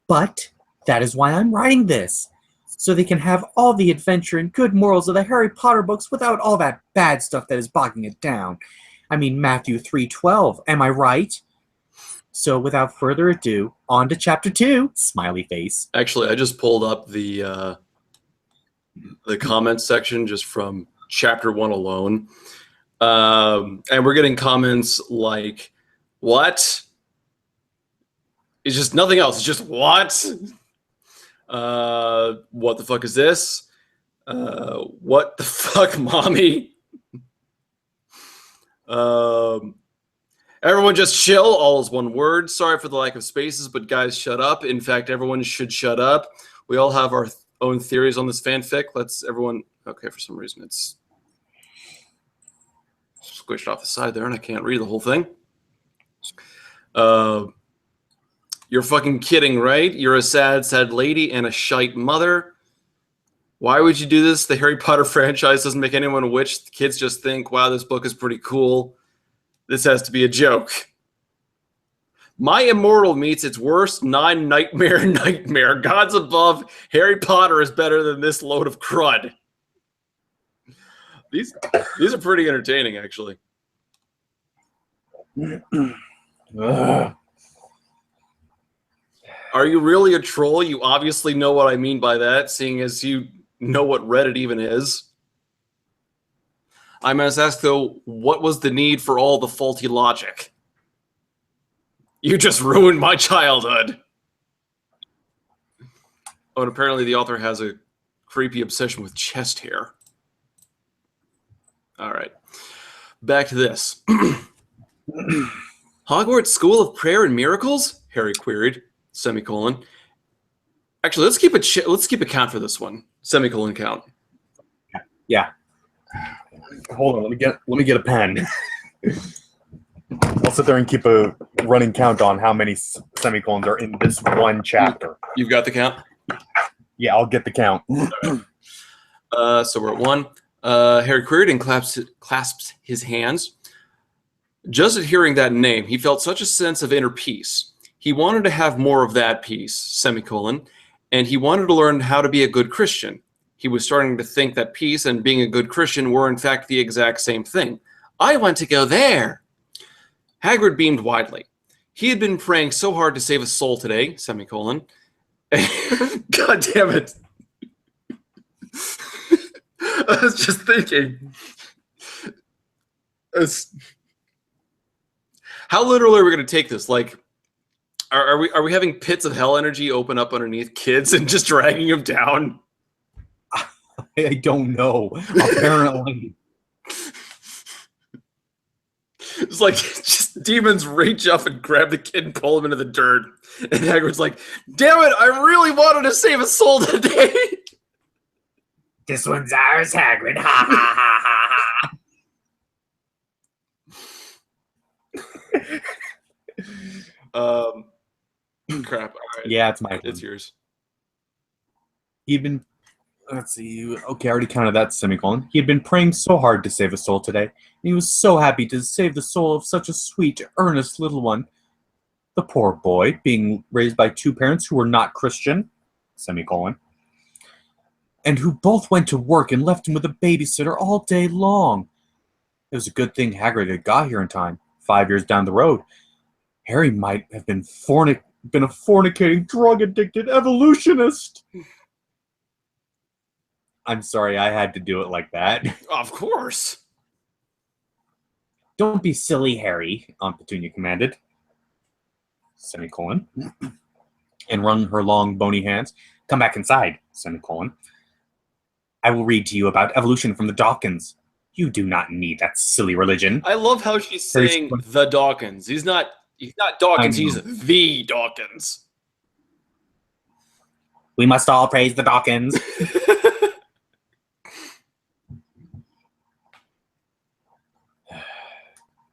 But that is why I'm writing this, so they can have all the adventure and good morals of the Harry Potter books without all that bad stuff that is bogging it down. I mean, Matthew 3:12, am I right? So without further ado, on to chapter 2, smiley face. Actually, I just pulled up the comments section just from chapter 1 alone. And we're getting comments like, what? It's just nothing else. It's just what? What the fuck is this? What the fuck, mommy? Everyone just chill. All is one word. Sorry for the lack of spaces, but guys, shut up. In fact, everyone should shut up. We all have our own theories on this fanfic. Let's everyone. Okay, for some reason it's squished off the side there, and I can't read the whole thing. You're fucking kidding, right? You're a sad, sad lady and a shite mother. Why would you do this? The Harry Potter franchise doesn't make anyone a witch. The kids just think, wow, this book is pretty cool. This has to be a joke. My immortal meets its worst nightmare. Gods above, Harry Potter is better than this load of crud. These are pretty entertaining, actually. Are you really a troll? You obviously know what I mean by that, seeing as you know what Reddit even is. I must ask, though, what was the need for all the faulty logic? You just ruined my childhood. Oh, and apparently the author has a creepy obsession with chest hair. All right. Back to this. Hogwarts School of Prayer and Miracles? Harry queried, semicolon. Actually, let's keep a count for this one. Semicolon count. Yeah. Hold on, let me get a pen. I'll sit there and keep a running count on how many semicolons are in this one chapter. You've got the count? Yeah, I'll get the count. So we're at 1. Harry queried and clasped his hands. Just at hearing that name, he felt such a sense of inner peace. He wanted to have more of that peace, semicolon, and he wanted to learn how to be a good Christian. He was starting to think that peace and being a good Christian were in fact the exact same thing. I want to go there. Hagrid beamed widely. He had been praying so hard to save a soul today, semicolon. God damn it. I was just thinking. How literally are we going to take this? Like, are we having pits of hell energy open up underneath kids and just dragging them down? I don't know. Apparently. It's like just demons reach up and grab the kid and pull him into the dirt. And Hagrid's like, damn it, I really wanted to save a soul today. This one's ours, Hagrid. Ha ha ha ha ha. Crap. All right. Yeah, it's my turn. It's yours. He'd been, let's see, okay, I already counted that semicolon. He had been praying so hard to save a soul today, and he was so happy to save the soul of such a sweet, earnest little one. The poor boy, being raised by two parents who were not Christian, semicolon, and who both went to work and left him with a babysitter all day long. It was a good thing Hagrid had got here in time. 5 years down the road, Harry might have been a fornicating, drug-addicted evolutionist. I'm sorry, I had to do it like that. Of course. Don't be silly, Harry, Aunt Petunia commanded. Semicolon. And wrung her long, bony hands. Come back inside, semicolon. I will read to you about evolution from the Dawkins. You do not need that silly religion. I love how she's saying the Dawkins. He's not Dawkins, he's the Dawkins. We must all praise the Dawkins.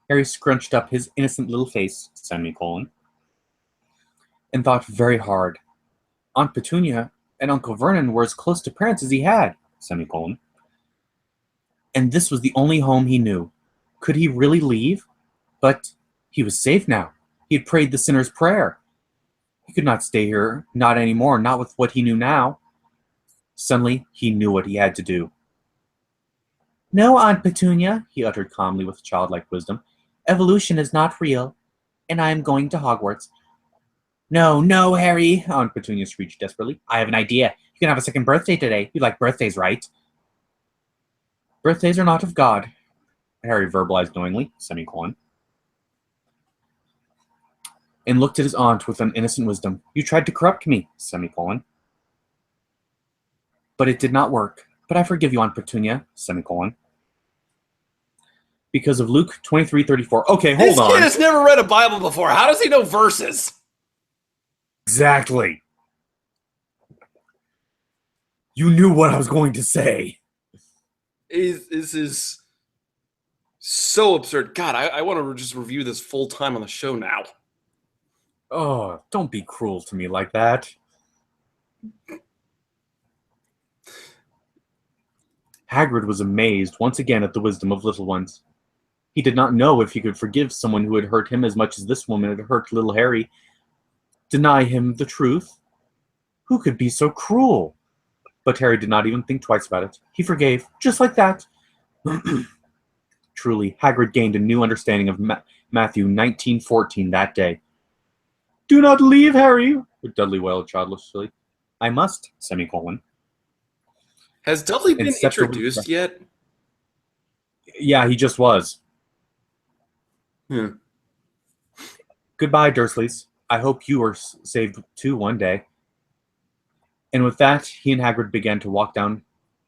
Harry scrunched up his innocent little face, semicolon, and thought very hard. Aunt Petunia and Uncle Vernon were as close to parents as he had, semicolon. And this was the only home he knew. Could he really leave? But he was safe now. He had prayed the sinner's prayer. He could not stay here, not anymore, not with what he knew now. Suddenly, he knew what he had to do. No, Aunt Petunia, he uttered calmly with childlike wisdom. Evolution is not real, and I am going to Hogwarts. No, no, Harry, Aunt Petunia screeched desperately. I have an idea. You can have a second birthday today. You like birthdays, right? Birthdays are not of God, Harry verbalized knowingly, semicolon, and looked at his aunt with an innocent wisdom. You tried to corrupt me, semicolon. But it did not work. But I forgive you, Aunt Petunia, semicolon. Because of Luke 23:34. Okay, hold on. This kid has never read a Bible before. How does he know verses? Exactly. You knew what I was going to say. This is so absurd. God, I want to just review this full time on the show now. Oh, don't be cruel to me like that. Hagrid was amazed once again at the wisdom of little ones. He did not know if he could forgive someone who had hurt him as much as this woman had hurt little Harry. Deny him the truth? Who could be so cruel? But Harry did not even think twice about it. He forgave, just like that. Truly, Hagrid gained a new understanding of Matthew 19:14 that day. Do not leave, Harry, Dudley wailed childishly. I must, semicolon. Has Dudley been introduced yet? Yeah, he just was. Goodbye, Dursleys. I hope you are saved too one day. And with that, he and Hagrid began to walk down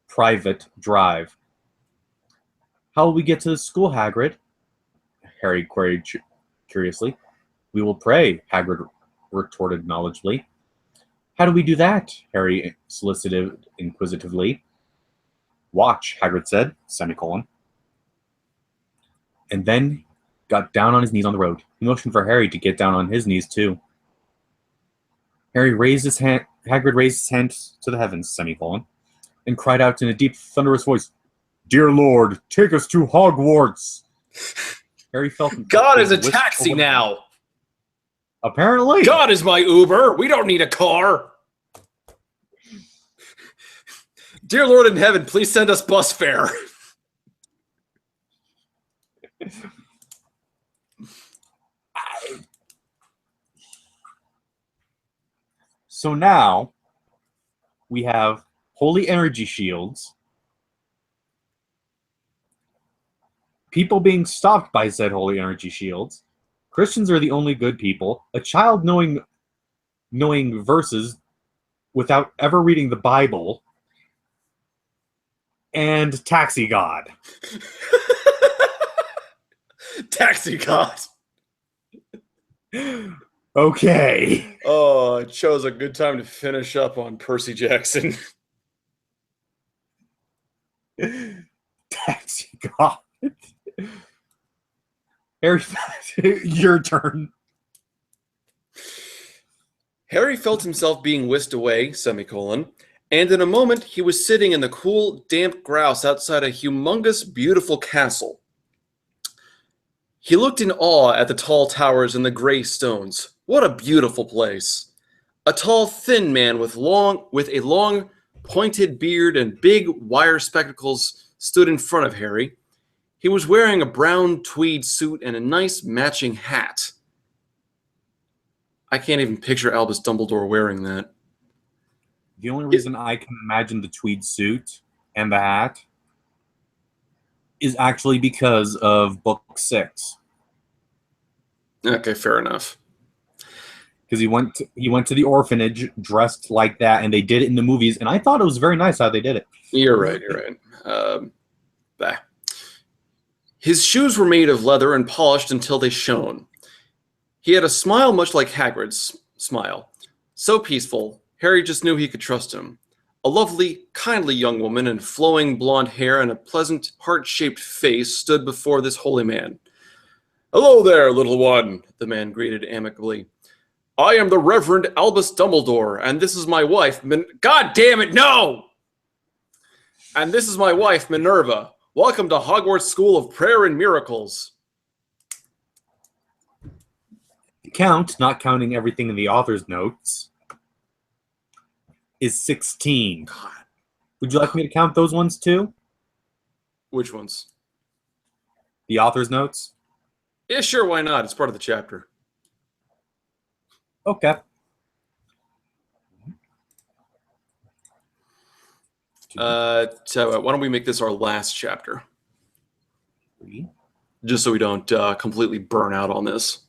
Private Drive. How will we get to the school, Hagrid? Harry queried curiously. We will pray, Hagrid retorted knowledgeably. How do we do that? Harry solicited inquisitively. Watch, Hagrid said, semicolon. And then got down on his knees on the road. He motioned for Harry to get down on his knees too. Hagrid raised his hand to the heavens, semicolon, and cried out in a deep, thunderous voice, Dear Lord, take us to Hogwarts. Harry felt God is a taxi now. Apparently. God is my Uber. We don't need a car. Dear Lord in heaven, please send us bus fare. So now we have holy energy shields, people being stopped by said holy energy shields. Christians are the only good people. A child knowing verses without ever reading the Bible, and Taxi God. Taxi God. Okay. Oh, I chose a good time to finish up on Percy Jackson. Taxi God. Harry, your turn. Harry felt himself being whisked away, semicolon, and in a moment he was sitting in the cool, damp grouse outside a humongous, beautiful castle. He looked in awe at the tall towers and the gray stones. What a beautiful place. A tall, thin man with a long, pointed beard and big wire spectacles stood in front of Harry. He was wearing a brown tweed suit and a nice matching hat. I can't even picture Albus Dumbledore wearing that. The only reason I can imagine the tweed suit and the hat is actually because of book 6. Okay, fair enough. Because he went to the orphanage dressed like that, and they did it in the movies, and I thought it was very nice how they did it. You're right. Bah. His shoes were made of leather and polished until they shone. He had a smile much like Hagrid's smile. So peaceful, Harry just knew he could trust him. A lovely, kindly young woman in flowing blonde hair and a pleasant, heart-shaped face stood before this holy man. "Hello there, little one," the man greeted amicably. "I am the Reverend Albus Dumbledore, and this is my wife, God damn it, no! And this is my wife, Minerva. Welcome to Hogwarts School of Prayer and Miracles." The count, not counting everything in the author's notes, is 16. God. Would you like me to count those ones too? Which ones? The author's notes? Yeah, sure, why not? It's part of the chapter. Okay. So why don't we make this our last chapter? 3, Just so we don't completely burn out on this.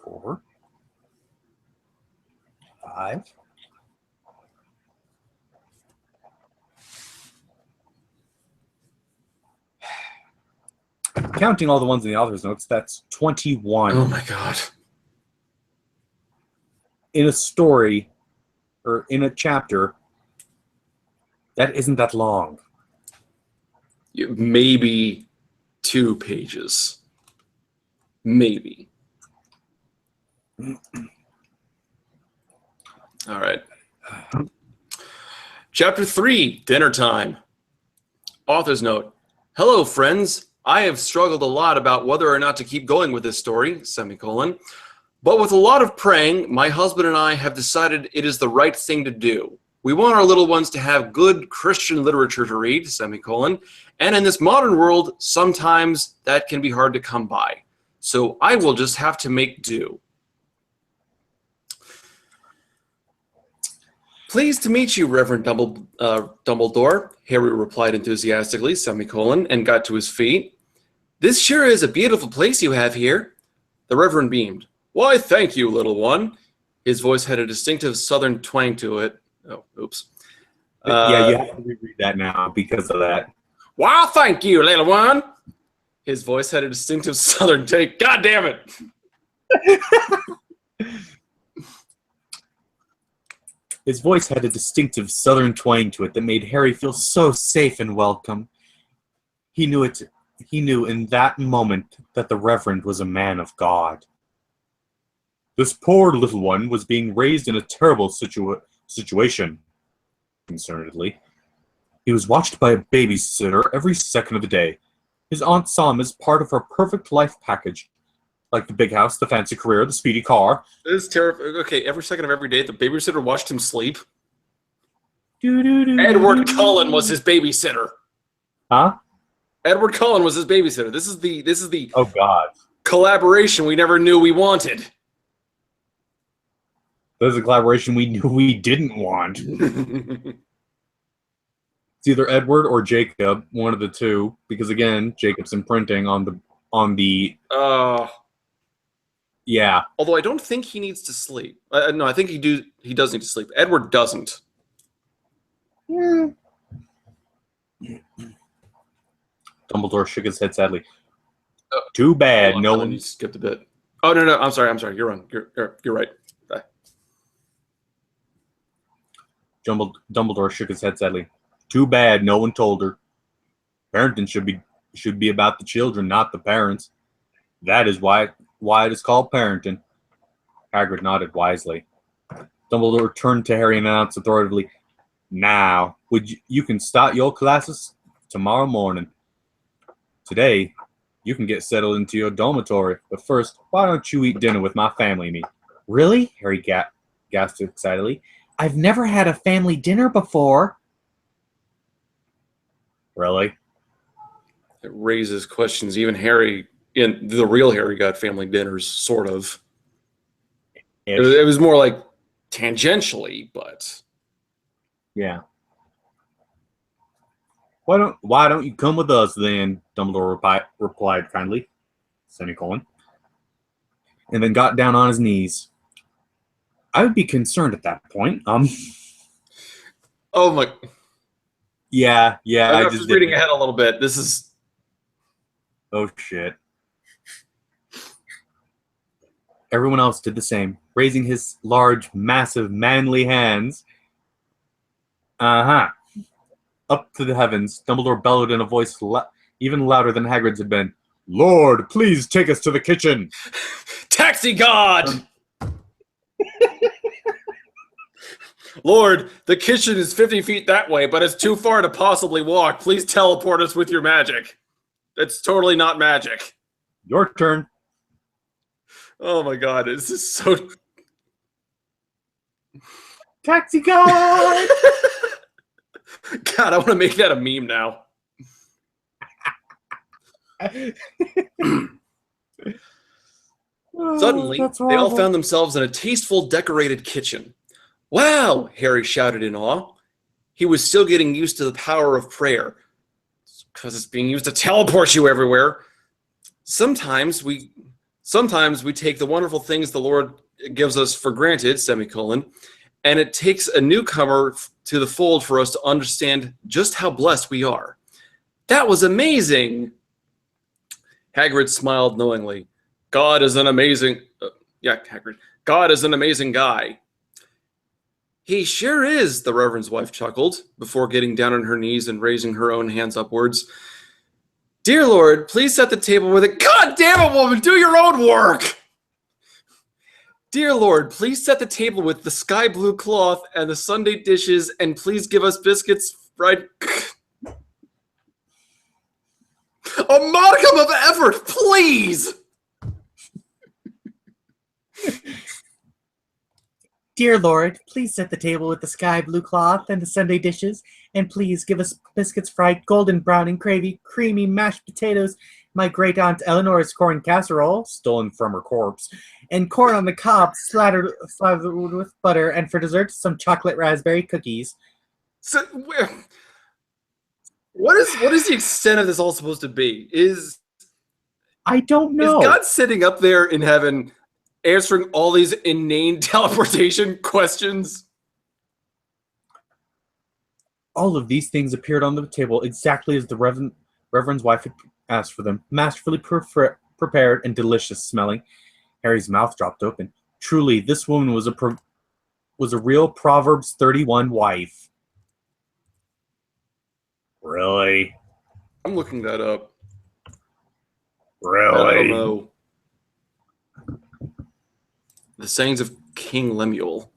4, 5. Counting all the ones in the author's notes, that's 21. Oh my god. In a story, or in a chapter, that isn't that long. Maybe 2 pages. Maybe. All right. Chapter 3, Dinner Time. Author's note. "Hello, friends. I have struggled a lot about whether or not to keep going with this story, semicolon. But with a lot of praying, my husband and I have decided it is the right thing to do. We want our little ones to have good Christian literature to read, semicolon. And in this modern world, sometimes that can be hard to come by. So I will just have to make do." "Pleased to meet you, Reverend Dumbledore," Harry replied enthusiastically, semicolon, and got to his feet. "This sure is a beautiful place you have here." The Reverend beamed. "Why, thank you, little one." His voice had a distinctive southern twang to it. Oh, oops. Yeah, you have to reread that now because of that. "Why, thank you, little one." His voice had a distinctive southern take. God damn it. His voice had a distinctive southern twang to it that made Harry feel so safe and welcome. He knew in that moment that the Reverend was a man of God. "This poor little one was being raised in a terrible situation," concernedly. "He was watched by a babysitter every second of the day. His aunt saw him as part of her perfect life package, like the big house, the fancy career, the speedy car." This is terrifying. Okay, every second of every day, the babysitter watched him sleep. Doo-doo-doo-doo-doo. Edward Cullen was his babysitter. Huh? Edward Cullen was his babysitter. This is the Oh, God. collaboration we never knew we wanted. There's a collaboration we knew we didn't want. It's either Edward or Jacob, one of the two, because again, Jacob's imprinting on the yeah. Although I don't think he needs to sleep. No, I think he does need to sleep. Edward doesn't. Dumbledore shook his head sadly. Too bad, no one. You skipped a bit. Oh no, I'm sorry. You're wrong. You're right. Bye. Dumbledore shook his head sadly. Too bad, no one told her. Parenting should be about the children, not the parents. That is why it is called parenting. Hagrid nodded wisely. Dumbledore turned to Harry and announced authoritatively, "Now, you can start your classes tomorrow morning. Today, you can get settled into your dormitory, but first, why don't you eat dinner with my family and me?" Really? Harry gasped excitedly. I've never had a family dinner before. Really? It raises questions. Even Harry, in the real Harry, got family dinners, sort of. It was more like tangentially, but yeah. Why don't you come with us then? Dumbledore replied kindly, semicolon, and then got down on his knees. I would be concerned at that point. Oh my. Yeah. I'm just reading ahead a little bit. This is. Oh shit. Everyone else did the same, raising his large, massive, manly hands. Up to the heavens, Dumbledore bellowed in a voice even louder than Hagrid's had been. Lord, please take us to the kitchen. Taxi God! Lord, the kitchen is 50 feet that way, but it's too far to possibly walk. Please teleport us with your magic. It's totally not magic. Your turn. Oh my god, this is so... Taxi God! God, I want to make that a meme now. Suddenly, they all found themselves in a tasteful, decorated kitchen. Wow, Harry shouted in awe. He was still getting used to the power of prayer, because it's being used to teleport you everywhere. Sometimes we take the wonderful things the Lord gives us for granted, semicolon, and it takes a newcomer to the fold for us to understand just how blessed we are. That was amazing. Hagrid smiled knowingly. God is an amazing guy. He sure is, the Reverend's wife chuckled, before getting down on her knees and raising her own hands upwards. Dear Lord, please set the table with it. God damn it, woman, do your own work! Dear Lord, please set the table with the sky blue cloth and the Sunday dishes, and please give us biscuits fried... A modicum of effort, please! Dear Lord, please set the table with the sky blue cloth and the Sunday dishes, and please give us biscuits fried golden brown and gravy, creamy mashed potatoes, my great aunt Eleanor's corn casserole, stolen from her corpse, and corn on the cob slathered with butter, and for dessert, some chocolate raspberry cookies. So, what is the extent of this all supposed to be? I don't know. Is God sitting up there in heaven answering all these inane teleportation questions? All of these things appeared on the table exactly as the Reverend's wife had asked for them, masterfully prepared and delicious smelling. Harry's mouth dropped open. Truly, this woman was a real Proverbs 31 wife. Really? I'm looking that up. Really? I don't know. The Sayings of King Lemuel.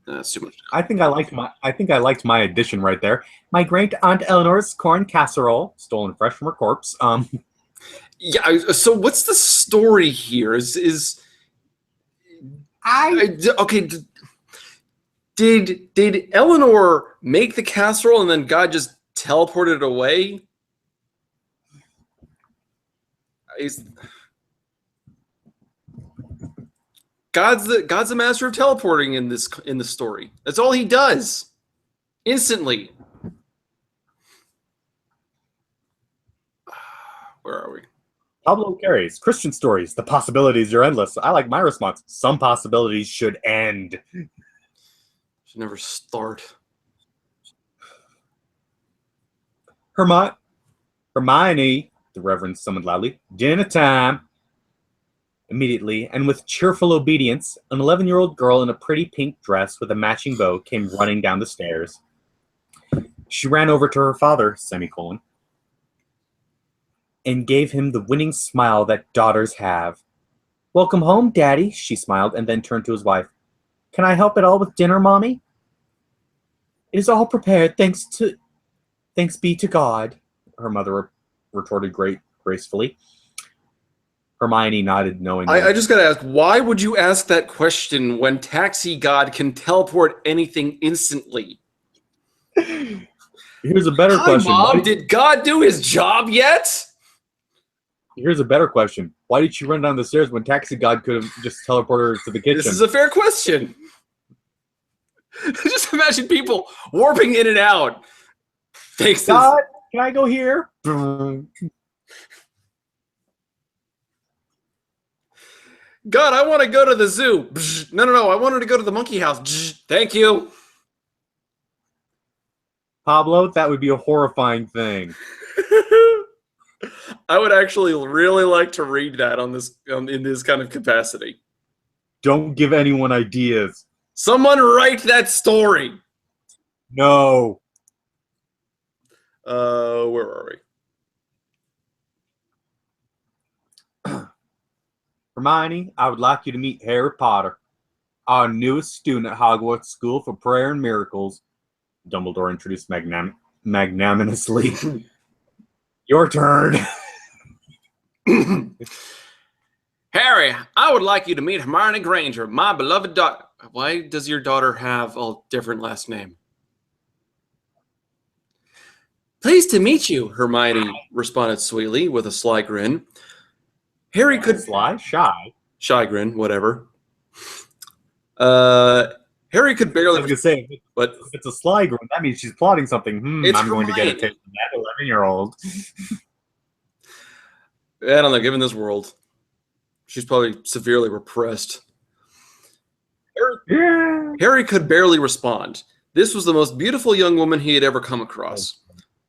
That's too much. I think I liked my addition right there. My great aunt Eleanor's corn casserole, stolen fresh from her corpse. Yeah. So what's the story here? Okay? Did Eleanor make the casserole and then God just teleported it away? God's the master of teleporting in this story. That's all he does. Instantly. Where are we? Pablo carries Christian stories. The possibilities are endless. I like my response. Some possibilities should end. Should never start. Hermione, the Reverend summoned loudly. Dinner time. Immediately, and with cheerful obedience, an 11-year-old girl in a pretty pink dress with a matching bow came running down the stairs. She ran over to her father, semicolon, and gave him the winning smile that daughters have. Welcome home, Daddy, she smiled, and then turned to his wife. Can I help at all with dinner, Mommy? It is all prepared, thanks be to God, her mother retorted gracefully. Hermione nodded knowingly. I just gotta ask, why would you ask that question when Taxi God can teleport anything instantly? Here's a better Hi, question. Mom. Did God do his job yet? Here's a better question. Why did she run down the stairs when Taxi God could have just teleported her to the kitchen? This is a fair question. Just imagine people warping in and out. Thanks to God, can I go here? God, I want to go to the zoo. No. I wanted to go to the monkey house. Thank you. Pablo, that would be a horrifying thing. I would actually really like to read that on this in this kind of capacity. Don't give anyone ideas. Someone write that story. No. Where are we? Hermione, I would like you to meet Harry Potter, our newest student at Hogwarts School for Prayer and Miracles. Dumbledore introduced magnanimously. Your turn. Harry, I would like you to meet Hermione Granger, my beloved daughter. Why does your daughter have a different last name? Pleased to meet you, Hermione responded sweetly with a sly grin. Harry could... Shy grin, whatever. Harry could barely... I was going to say, but if it's a sly grin, that means she's plotting something. I'm going to get a taste of that 11-year-old. I don't know, given this world, she's probably severely repressed. Harry could barely respond. This was the most beautiful young woman he had ever come across.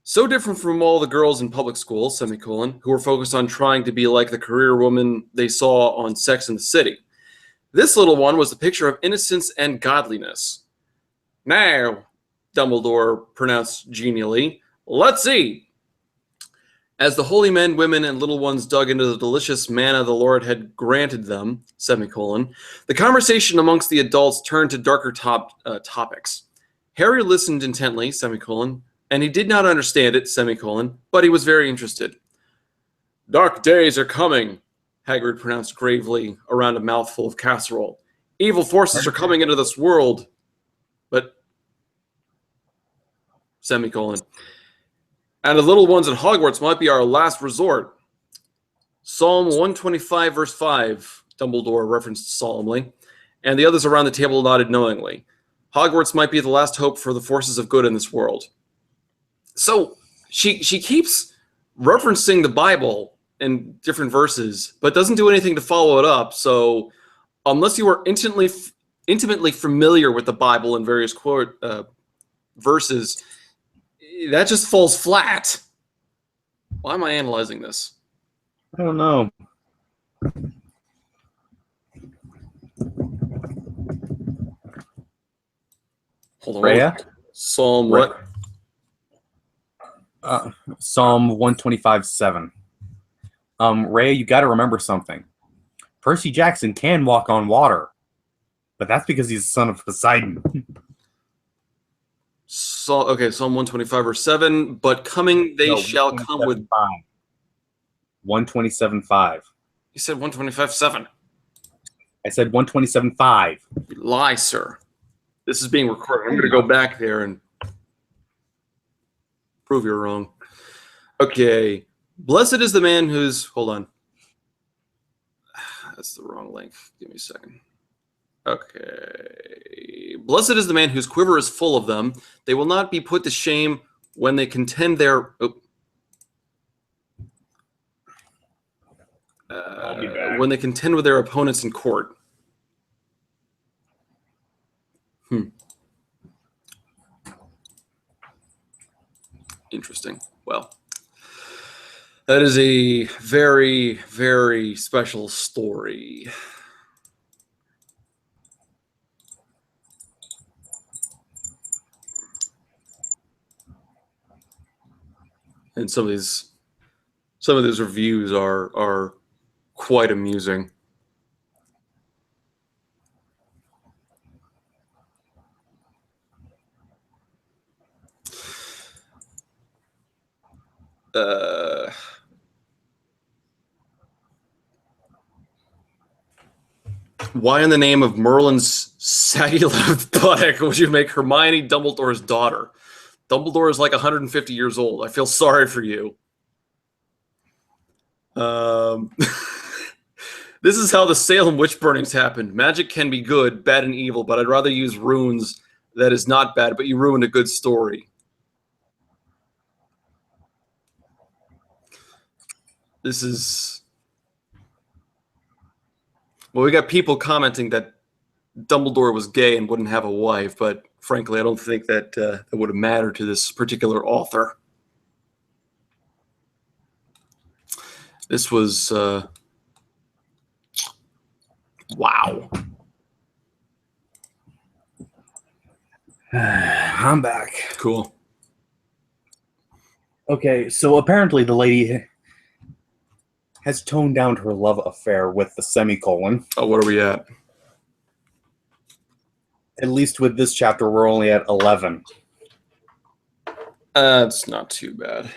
So different from all the girls in public school, who were focused on trying to be like the career woman they saw on Sex and the City. This little one was a picture of innocence and godliness. Now, Dumbledore pronounced genially, let's eat. As the holy men, women, and little ones dug into the delicious manna the Lord had granted them, the conversation amongst the adults turned to darker topics. Harry listened intently, and he did not understand it, but he was very interested. Dark days are coming, Hagrid pronounced gravely around a mouthful of casserole. Evil forces are coming into this world, but... And the little ones at Hogwarts might be our last resort. Psalm 125, verse 5, Dumbledore referenced solemnly, and the others around the table nodded knowingly. Hogwarts might be the last hope for the forces of good in this world. So she keeps referencing the Bible in different verses, but doesn't do anything to follow it up. So unless you are intimately familiar with the Bible in various verses, that just falls flat. Why am I analyzing this? I don't know. Hold on. Rhea? Psalm what? Psalm 125:7. Rhea, you got to remember something. Percy Jackson can walk on water, but that's because he's the son of Poseidon. Okay, Psalm 125 verse 7. But coming they shall come with 127:5. You said 125:7. I said 127:5. You lie, sir. This is being recorded. I'm going to go back there and prove you're wrong. Okay. Blessed is the man who's... Hold on. That's the wrong link. Give me a second. Okay. Blessed is the man whose quiver is full of them. They will not be put to shame when they contend their... when they contend with their opponents in court. Interesting. Well, that is a very, very special story. And some of these reviews are quite amusing. Why in the name of Merlin's saggy-lipped buttock would you make Hermione Dumbledore's daughter? Dumbledore is like 150 years old. I feel sorry for you. This is how the Salem witch burnings happened. Magic can be good, bad, and evil, but I'd rather use runes that is not bad, but you ruined a good story. This is... Well, we got people commenting that Dumbledore was gay and wouldn't have a wife, but frankly, I don't think that that would have mattered to this particular author. This was... wow. I'm back. Cool. Okay, so apparently the lady has toned down her love affair with the semicolon. Oh, what are we at? At least with this chapter, we're only at 11. It's not too bad.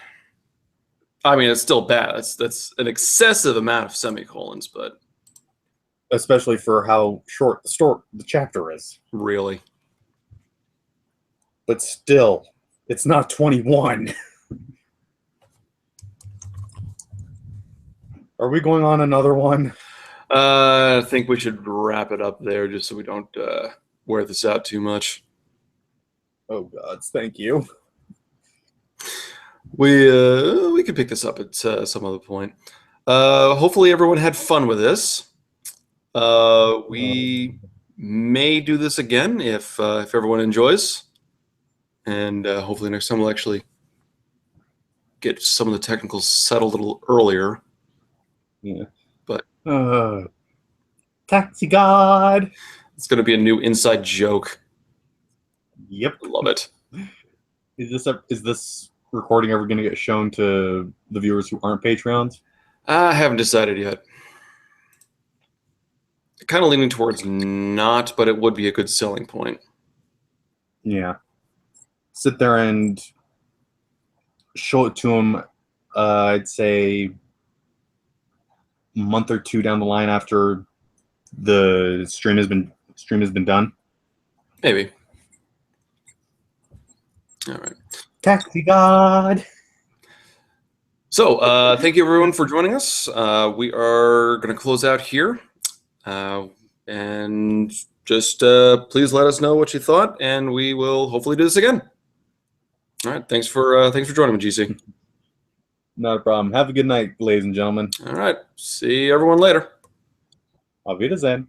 I mean, it's still bad. That's an excessive amount of semicolons, but Especially for how short the chapter is. really. But still, it's not 21. Are we going on another one? I think we should wrap it up there just so we don't wear this out too much. Oh, gods, thank you. We could pick this up at some other point. Hopefully everyone had fun with this. We may do this again if everyone enjoys. And hopefully next time we'll actually get some of the technicals settled a little earlier. Yeah. But Taxi God. it's going to be a new inside joke. Yep. I love it. Is this recording ever going to get shown to the viewers who aren't Patreons? I haven't decided yet. Kind of leaning towards not, but it would be a good selling point. Yeah. Sit there and show it to them, I'd say a month or two down the line after the stream has been done. Maybe. All right. Taxi God. So thank you everyone for joining us. We are going to close out here. And just please let us know what you thought, and we will hopefully do this again. All right. Thanks for joining me, GC. Not a problem. Have a good night, ladies and gentlemen. All right. See everyone later. Auf Wiedersehen.